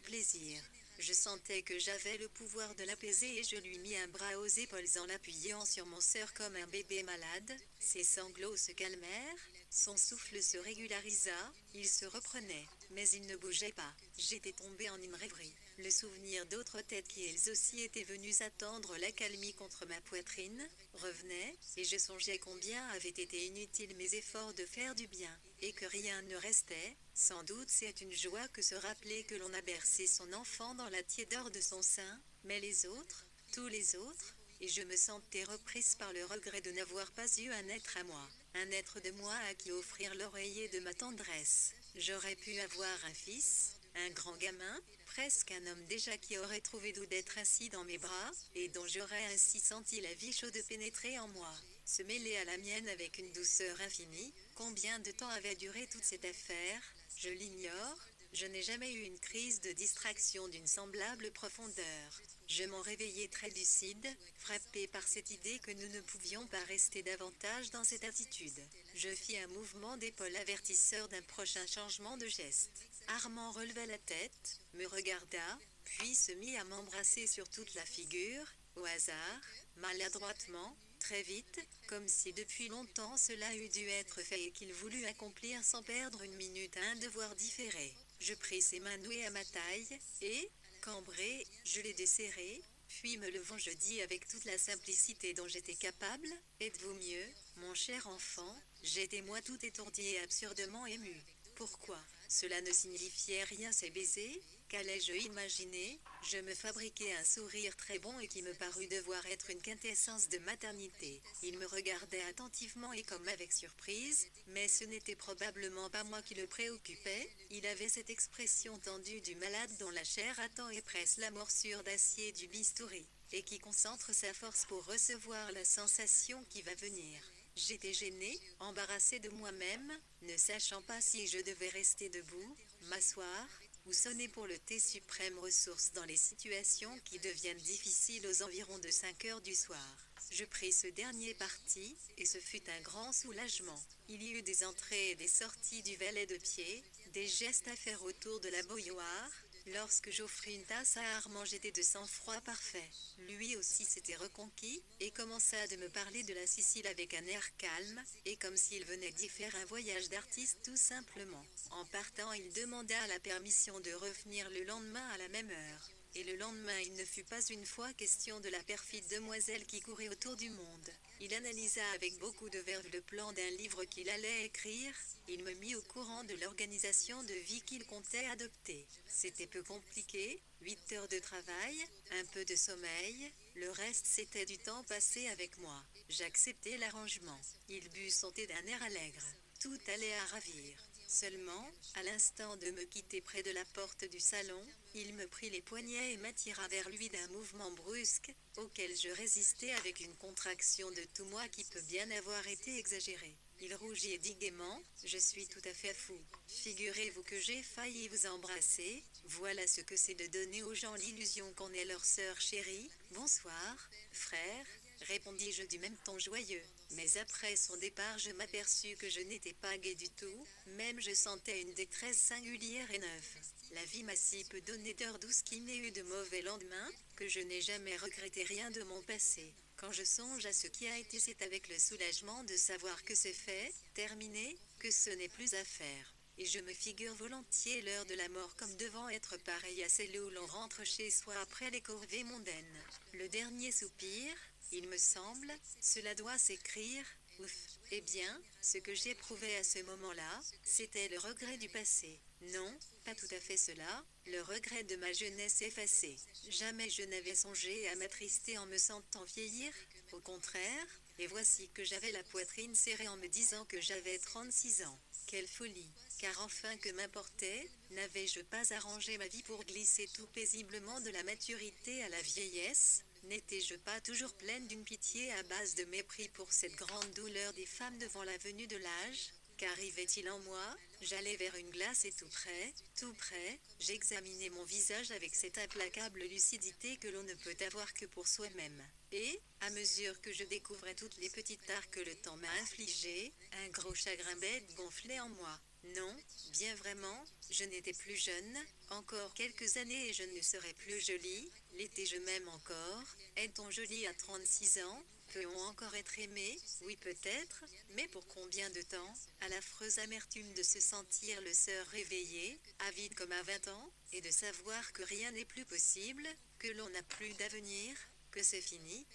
plaisir. Je sentais que j'avais le pouvoir de l'apaiser et je lui mis un bras aux épaules en l'appuyant sur mon sœur comme un bébé malade. Ses sanglots se calmèrent, son souffle se régularisa, il se reprenait, mais il ne bougeait pas. J'étais tombée en une rêverie. Le souvenir d'autres têtes qui elles aussi étaient venues attendre l'accalmie contre ma poitrine, revenait, et je songeais combien avaient été inutiles mes efforts de faire du bien, et que rien ne restait. Sans doute c'est une joie que se rappeler que l'on a bercé son enfant dans la tiédeur de son sein, mais les autres, tous les autres, et je me sentais reprise par le regret de n'avoir pas eu un être à moi, un être de moi à qui offrir l'oreiller de ma tendresse. J'aurais pu avoir un fils, un grand gamin, presque un homme déjà qui aurait trouvé doux d'être assis dans mes bras, et dont j'aurais ainsi senti la vie chaude pénétrer en moi, se mêler à la mienne avec une douceur infinie. Combien de temps avait duré toute cette affaire? Je l'ignore. Je n'ai jamais eu une crise de distraction d'une semblable profondeur. Je m'en réveillai très lucide, frappé par cette idée que nous ne pouvions pas rester davantage dans cette attitude. Je fis un mouvement d'épaule avertisseur d'un prochain changement de geste. Armand releva la tête, me regarda, puis se mit à m'embrasser sur toute la figure, au hasard, maladroitement, très vite, comme si depuis longtemps cela eût dû être fait et qu'il voulut accomplir sans perdre une minute un devoir différé. Je pris ses mains nouées à ma taille, et, cambré, je les desserrai, puis me levant je dis avec toute la simplicité dont j'étais capable, « Êtes-vous mieux, mon cher enfant ?» J'étais moi tout étourdi et absurdement ému. Pourquoi? Cela ne signifiait rien ces baisers? Qu'allais-je imaginer? Je me fabriquai un sourire très bon et qui me parut devoir être une quintessence de maternité. Il me regardait attentivement et comme avec surprise, mais ce n'était probablement pas moi qui le préoccupais. Il avait cette expression tendue du malade dont la chair attend et presse la morsure d'acier du bistouri, et qui concentre sa force pour recevoir la sensation qui va venir. J'étais gêné, embarrassé de moi-même, ne sachant pas si je devais rester debout, m'asseoir, ou sonner pour le thé suprême ressource dans les situations qui deviennent difficiles aux environs de 5 heures du soir. Je pris ce dernier parti, et ce fut un grand soulagement. Il y eut des entrées et des sorties du valet de pied, des gestes à faire autour de la bouilloire. Lorsque j'offris une tasse à Armand, j'étais de sang-froid parfait. Lui aussi s'était reconquis, et commença de me parler de la Sicile avec un air calme, et comme s'il venait d'y faire un voyage d'artiste tout simplement. En partant, il demanda la permission de revenir le lendemain à la même heure. Et le lendemain il ne fut pas une fois question de la perfide demoiselle qui courait autour du monde. Il analysa avec beaucoup de verve le plan d'un livre qu'il allait écrire. Il me mit au courant de l'organisation de vie qu'il comptait adopter. C'était peu compliqué, 8 heures de travail, un peu de sommeil, le reste c'était du temps passé avec moi. J'acceptai l'arrangement. Il but son thé d'un air allègre. Tout allait à ravir. Seulement, à l'instant de me quitter près de la porte du salon, il me prit les poignets et m'attira vers lui d'un mouvement brusque, auquel je résistais avec une contraction de tout moi qui peut bien avoir été exagérée. Il rougit et dit gaiement, « Je suis tout à fait fou. Figurez-vous que j'ai failli vous embrasser, voilà ce que c'est de donner aux gens l'illusion qu'on est leur sœur chérie. Bonsoir, frère, répondis-je du même ton joyeux. Mais après son départ je m'aperçus que je n'étais pas gai du tout, même je sentais une détresse singulière et neuve. La vie m'a si peu donné d'heures douces qu'il n'ait eu de mauvais lendemain, que je n'ai jamais regretté rien de mon passé. Quand je songe à ce qui a été, c'est avec le soulagement de savoir que c'est fait, terminé, que ce n'est plus à faire. Et je me figure volontiers l'heure de la mort comme devant être pareil à celle où l'on rentre chez soi après les corvées mondaines. Le dernier soupir, il me semble, cela doit s'écrire, ouf. Eh bien, ce que j'éprouvais à ce moment-là, c'était le regret du passé. Non, pas tout à fait cela, le regret de ma jeunesse effacée. Jamais je n'avais songé à m'attrister en me sentant vieillir, au contraire, et voici que j'avais la poitrine serrée en me disant que j'avais 36 ans. Quelle folie! Car enfin que m'importait, n'avais-je pas arrangé ma vie pour glisser tout paisiblement de la maturité à la vieillesse? N'étais-je pas toujours pleine d'une pitié à base de mépris pour cette grande douleur des femmes devant la venue de l'âge? Qu'arrivait-il en moi? J'allais vers une glace et tout près, j'examinais mon visage avec cette implacable lucidité que l'on ne peut avoir que pour soi-même. Et, à mesure que je découvrais toutes les petites tares que le temps m'a infligées, un gros chagrin bête gonflait en moi. Non, bien vraiment, je n'étais plus jeune, encore quelques années et je ne serais plus jolie. L'étais-je même encore? Est-on jolie à 36 ans? Peut-on encore être aimé? Oui peut-être, mais pour combien de temps? À l'affreuse amertume de se sentir le sœur réveillé, avide comme à 20 ans, et de savoir que rien n'est plus possible, que l'on n'a plus d'avenir, que c'est fini,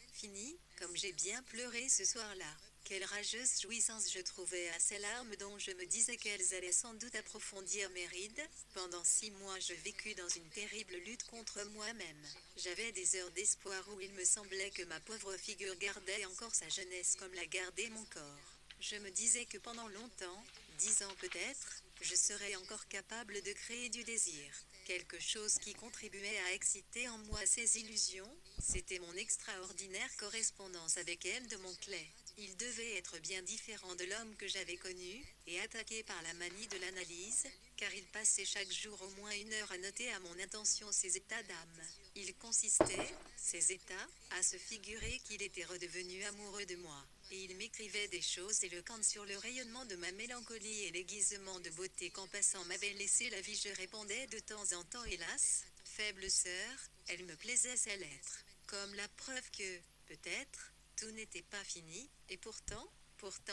comme j'ai bien pleuré ce soir-là. Quelle rageuse jouissance je trouvais à ces larmes dont je me disais qu'elles allaient sans doute approfondir mes rides. Pendant 6 mois je vécus dans une terrible lutte contre moi-même. J'avais des heures d'espoir où il me semblait que ma pauvre figure gardait encore sa jeunesse comme l'a gardé mon corps. Je me disais que pendant longtemps, 10 ans peut-être, je serais encore capable de créer du désir. Quelque chose qui contribuait à exciter en moi ces illusions, c'était mon extraordinaire correspondance avec M. de Montclay. Il devait être bien différent de l'homme que j'avais connu, et attaqué par la manie de l'analyse, car il passait chaque jour au moins 1 heure à noter à mon attention ses états d'âme. Il consistait, ces états, à se figurer qu'il était redevenu amoureux de moi, et il m'écrivait des choses éloquentes sur le rayonnement de ma mélancolie et l'aiguisement de beauté qu'en passant m'avait laissé la vie. Je répondais de temps en temps, hélas, faible sœur, elle me plaisait sa lettre, comme la preuve que, peut-être, tout n'était pas fini, et pourtant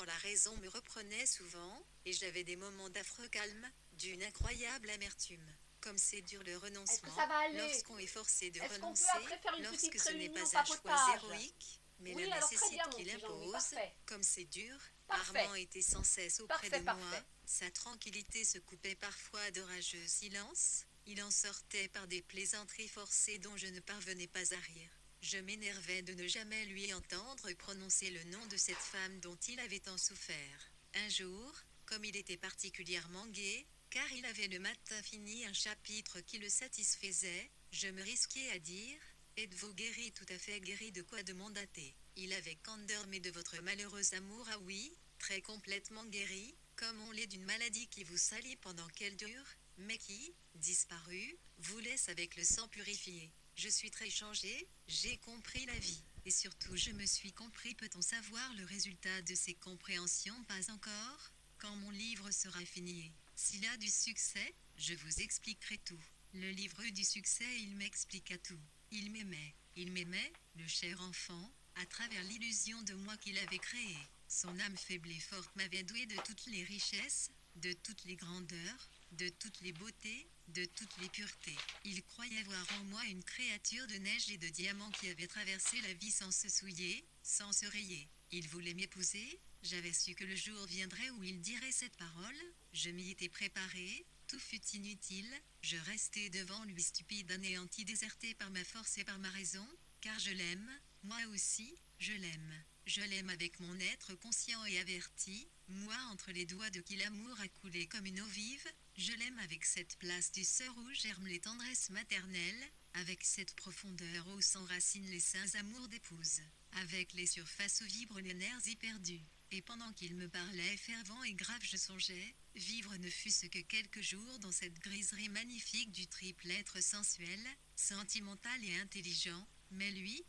la raison me reprenait souvent, et j'avais des moments d'affreux calme, d'une incroyable amertume. Comme c'est dur le Est-ce que renoncement, ça va aller? lorsqu'on est forcé de Est-ce qu'on peut renoncer, après faire une lorsque petite ce n'est réunion pas un choix papotage? héroïque, mais Oui, la alors très bien, nécessité mon qu'il petit Jean-Louis, impose, parfait. comme c'est dur, Parfait. Armand était sans cesse auprès Parfait, de parfait. moi, sa tranquillité se coupait parfois d'orageux silences, il en sortait par des plaisanteries forcées dont je ne parvenais pas à rire. Je m'énervais de ne jamais lui entendre prononcer le nom de cette femme dont il avait tant souffert. Un jour, comme il était particulièrement gai, car il avait le matin fini un chapitre qui le satisfaisait, je me risquai à dire « Êtes-vous guéri? Tout à fait guéri de quoi? Demanda-t-il. Il avait candeur, mais de votre malheureux amour? Ah oui, très complètement guéri, comme on l'est d'une maladie qui vous salit pendant qu'elle dure, mais qui, disparue, vous laisse avec le sang purifié. Je suis très changé, j'ai compris la vie. Et surtout je me suis compris. Peut-on savoir le résultat de ces compréhensions? Pas encore. Quand mon livre sera fini, s'il a du succès, je vous expliquerai tout. Le livre eut du succès et il m'expliqua tout. Il m'aimait, le cher enfant, à travers l'illusion de moi qu'il avait créée. Son âme faible et forte m'avait doué de toutes les richesses, de toutes les grandeurs, de toutes les beautés, de toutes les puretés. Il croyait voir en moi une créature de neige et de diamants qui avait traversé la vie sans se souiller, sans se rayer. Il voulait m'épouser, j'avais su que le jour viendrait où il dirait cette parole, je m'y étais préparé, tout fut inutile, je restai devant lui stupide, anéanti, déserté par ma force et par ma raison, car je l'aime, moi aussi, je l'aime. Je l'aime avec mon être conscient et averti, moi entre les doigts de qui l'amour a coulé comme une eau vive, je l'aime avec cette place du sein où germent les tendresses maternelles, avec cette profondeur où s'enracinent les saints amours d'épouse, avec les surfaces où vibrent les nerfs éperdus. Et pendant qu'il me parlait fervent et grave, je songeais, vivre ne fût-ce que quelques jours dans cette griserie magnifique du triple être sensuel, sentimental et intelligent, mais lui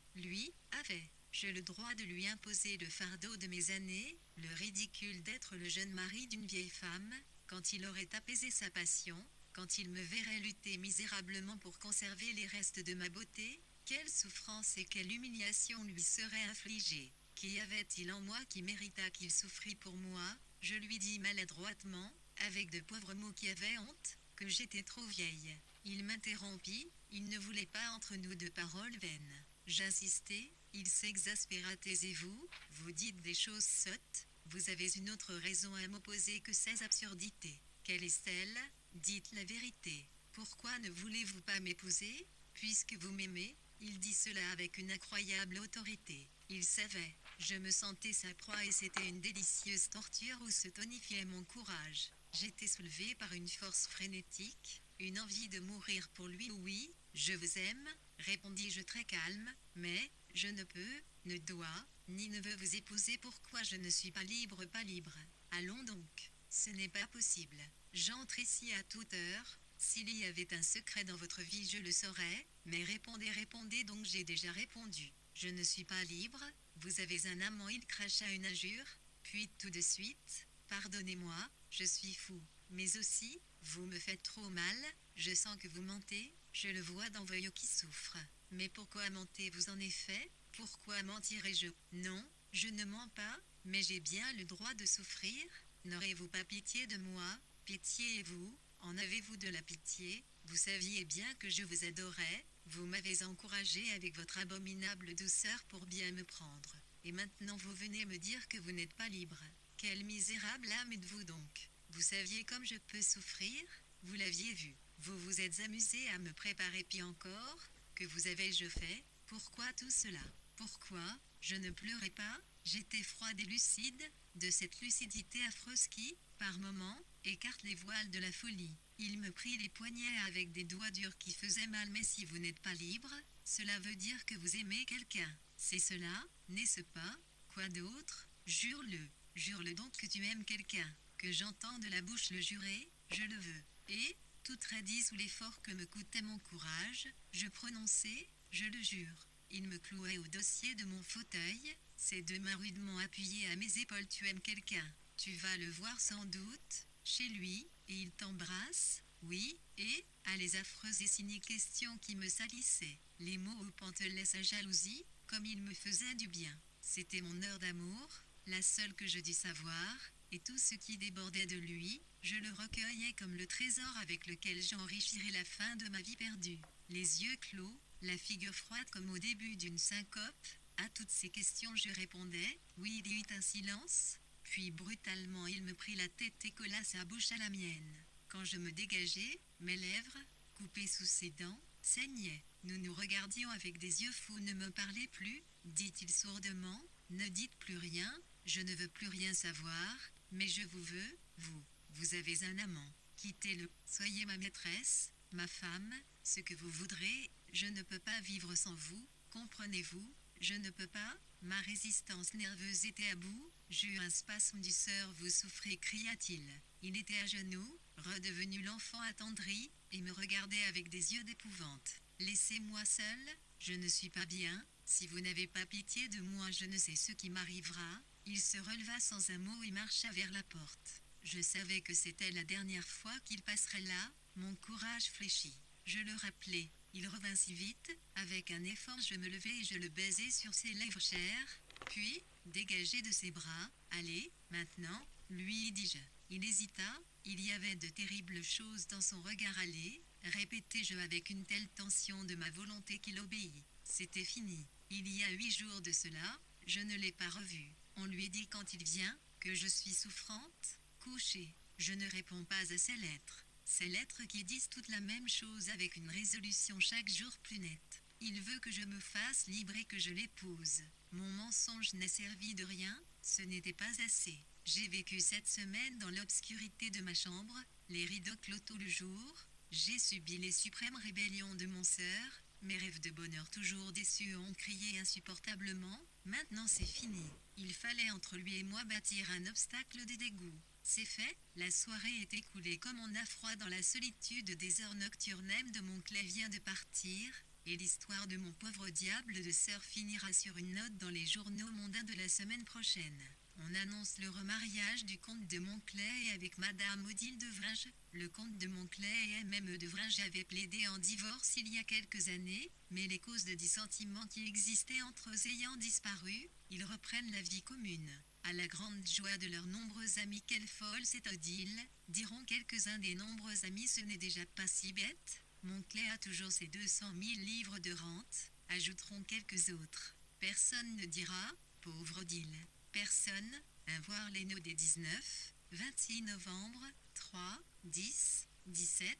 avait j'ai le droit de lui imposer le fardeau de mes années, le ridicule d'être le jeune mari d'une vieille femme, quand il aurait apaisé sa passion, quand il me verrait lutter misérablement pour conserver les restes de ma beauté, quelle souffrance et quelle humiliation lui serait infligée. Qu'y avait-il en moi qui méritât qu'il souffrît pour moi? Je lui dis maladroitement, avec de pauvres mots qui avaient honte, que j'étais trop vieille. Il m'interrompit, il ne voulait pas entre nous de paroles vaines. J'insistai, il s'exaspéra. Taisez-vous, vous dites des choses sottes, vous avez une autre raison à m'opposer que ces absurdités. Quelle est-elle? Dites la vérité. Pourquoi ne voulez-vous pas m'épouser? Puisque vous m'aimez, il dit cela avec une incroyable autorité. Il savait, je me sentais sa proie et c'était une délicieuse torture où se tonifiait mon courage. J'étais soulevée par une force frénétique, une envie de mourir pour lui. Oui, je vous aime, répondis-je très calme, mais je ne peux, ne dois, ni ne veux vous épouser. Pourquoi je ne suis pas libre? Pas libre. Allons donc, ce n'est pas possible. J'entre ici à toute heure. S'il y avait un secret dans votre vie, je le saurais, mais répondez donc. J'ai déjà répondu. Je ne suis pas libre, vous avez un amant. Il cracha une injure, puis tout de suite, pardonnez-moi, je suis fou. Mais aussi, vous me faites trop mal, je sens que vous mentez, je le vois dans vos yeux qui souffrent. Mais pourquoi mentez-vous en effet? Pourquoi mentirais-je? Non, je ne mens pas, mais j'ai bien le droit de souffrir. N'aurez-vous pas pitié de moi? Pitié, et vous, en avez-vous de la pitié? Vous saviez bien que je vous adorais, vous m'avez encouragé avec votre abominable douceur pour bien me prendre. Et maintenant vous venez me dire que vous n'êtes pas libre. Quelle misérable âme êtes-vous donc? Vous saviez comme je peux souffrir? Vous l'aviez vu. Vous vous êtes amusé à me préparer. Puis encore, que vous avais-je fait? Pourquoi tout cela? Pourquoi? Je ne pleurais pas, J'étais froide et lucide, de cette lucidité affreuse qui, par moments, écarte les voiles de la folie. Il me prit les poignets avec des doigts durs qui faisaient mal. Mais si vous n'êtes pas libre, cela veut dire que vous aimez quelqu'un. C'est cela, n'est-ce pas? Quoi d'autre? Jure-le. Jure-le donc que tu aimes quelqu'un. Que j'entends de la bouche le jurer, je le veux. Et, tout raidi sous l'effort que me coûtait mon courage, je prononçai, je le jure. Il me clouait au dossier de mon fauteuil, ses deux mains rudement appuyées à mes épaules. Tu aimes quelqu'un, tu vas le voir sans doute, chez lui, et il t'embrasse, oui, et, à les affreuses et cyniques questions qui me salissaient, les mots épantelaient sa jalousie, comme il me faisait du bien. C'était mon heure d'amour, la seule que je dus savoir, et tout ce qui débordait de lui, je le recueillais comme le trésor avec lequel j'enrichirais la fin de ma vie perdue. Les yeux clos, la figure froide comme au début d'une syncope, à toutes ces questions je répondais, oui. Il y eut un silence, puis brutalement il me prit la tête et colla sa bouche à la mienne. Quand je me dégageai, mes lèvres, coupées sous ses dents, saignaient. Nous nous regardions avec des yeux fous. Ne me parlez plus, dit-il sourdement, ne dites plus rien, je ne veux plus rien savoir, mais je vous veux, vous. Vous avez un amant. Quittez-le. Soyez ma maîtresse, ma femme, ce que vous voudrez, je ne peux pas vivre sans vous, comprenez-vous? Je ne peux pas, ma résistance nerveuse était à bout, j'eus un spasme du sœur. Vous souffrez, cria-t-il. Il était à genoux, redevenu l'enfant attendri, et me regardait avec des yeux d'épouvante. Laissez-moi seul, je ne suis pas bien, si vous n'avez pas pitié de moi je ne sais ce qui m'arrivera. Il se releva sans un mot et marcha vers la porte. Je savais que c'était la dernière fois qu'il passerait là, mon courage fléchit. Je le rappelai. Il revint si vite, avec un effort je me levai et je le baisai sur ses lèvres chères, puis, dégagé de ses bras, allez, maintenant, lui dis-je. Il hésita, il y avait de terribles choses dans son regard. Allez, répétai-je avec une telle tension de ma volonté qu'il obéit. C'était fini. Il y a 8 jours de cela, je ne l'ai pas revu. On lui dit quand il vient, que je suis souffrante, couchée. Je ne réponds pas à ses lettres. Ces lettres qui disent toute la même chose avec une résolution chaque jour plus nette. Il veut que je me fasse libre et que je l'épouse. Mon mensonge n'a servi de rien, ce n'était pas assez. J'ai vécu cette semaine dans l'obscurité de ma chambre, les rideaux clos tout le jour. J'ai subi les suprêmes rébellions de mon sœur. Mes rêves de bonheur toujours déçus ont crié insupportablement. Maintenant c'est fini. Il fallait entre lui et moi bâtir un obstacle des dégoûts. C'est fait, la soirée est écoulée comme on a froid dans la solitude des heures nocturnes. M de Monclay vient de partir, et l'histoire de mon pauvre diable de sœur finira sur une note dans les journaux mondains de la semaine prochaine. On annonce le remariage du comte de Monclay avec madame Odile de Vringes. Le comte de Monclay et M. de Vringes avaient plaidé en divorce il y a quelques années, mais les causes de dissentiment qui existaient entre eux ayant disparu, ils reprennent la vie commune. À la grande joie de leurs nombreux amis. Quelle folle cette Odile, diront quelques-uns des nombreux amis. Ce n'est déjà pas si bête. Monclay a toujours ses 200 000 livres de rente, ajouteront quelques autres. Personne ne dira, pauvre Odile. Personne, voir les notes des 19, 26 novembre, 3, 10, 17,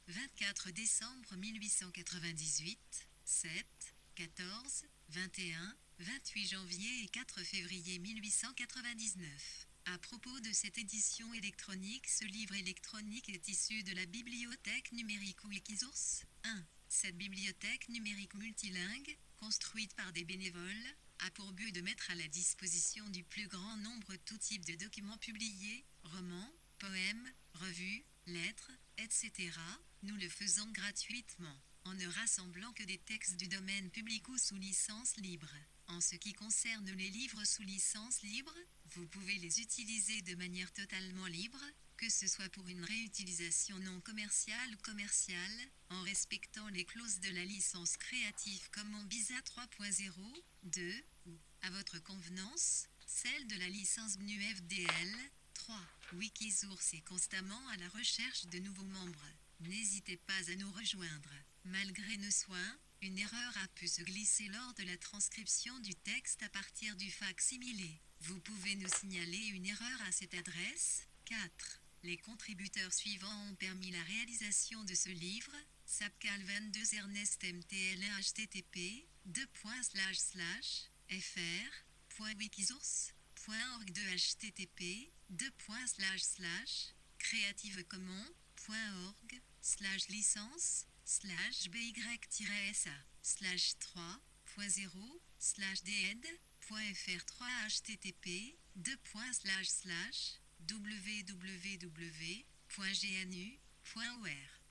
24 décembre 1898, 7, 14, 21, 28 janvier et 4 février 1899. À propos de cette édition électronique, ce livre électronique est issu de la bibliothèque numérique Wikisource 1. Cette bibliothèque numérique multilingue, construite par des bénévoles, a pour but de mettre à la disposition du plus grand nombre tout type de documents publiés, romans, poèmes, revues, lettres, etc. Nous le faisons gratuitement, en ne rassemblant que des textes du domaine public ou sous licence libre. En ce qui concerne les livres sous licence libre, vous pouvez les utiliser de manière totalement libre, que ce soit pour une réutilisation non commerciale ou commerciale, en respectant les clauses de la licence Creative Commons BISA 3.0, 2, ou, à votre convenance, celle de la licence GNU FDL, 3. Wikisource est constamment à la recherche de nouveaux membres. N'hésitez pas à nous rejoindre. Malgré nos soins, une erreur a pu se glisser lors de la transcription du texte à partir du fac-similé. Vous pouvez nous signaler une erreur à cette adresse. 4. Les contributeurs suivants ont permis la réalisation de ce livre. Sapcal 22 Ernest MTL http:// fr www.wikisource.org de http://creative-commons.org/licence/by-tiresa/3.0/DN.fr3 http://www.gnu.org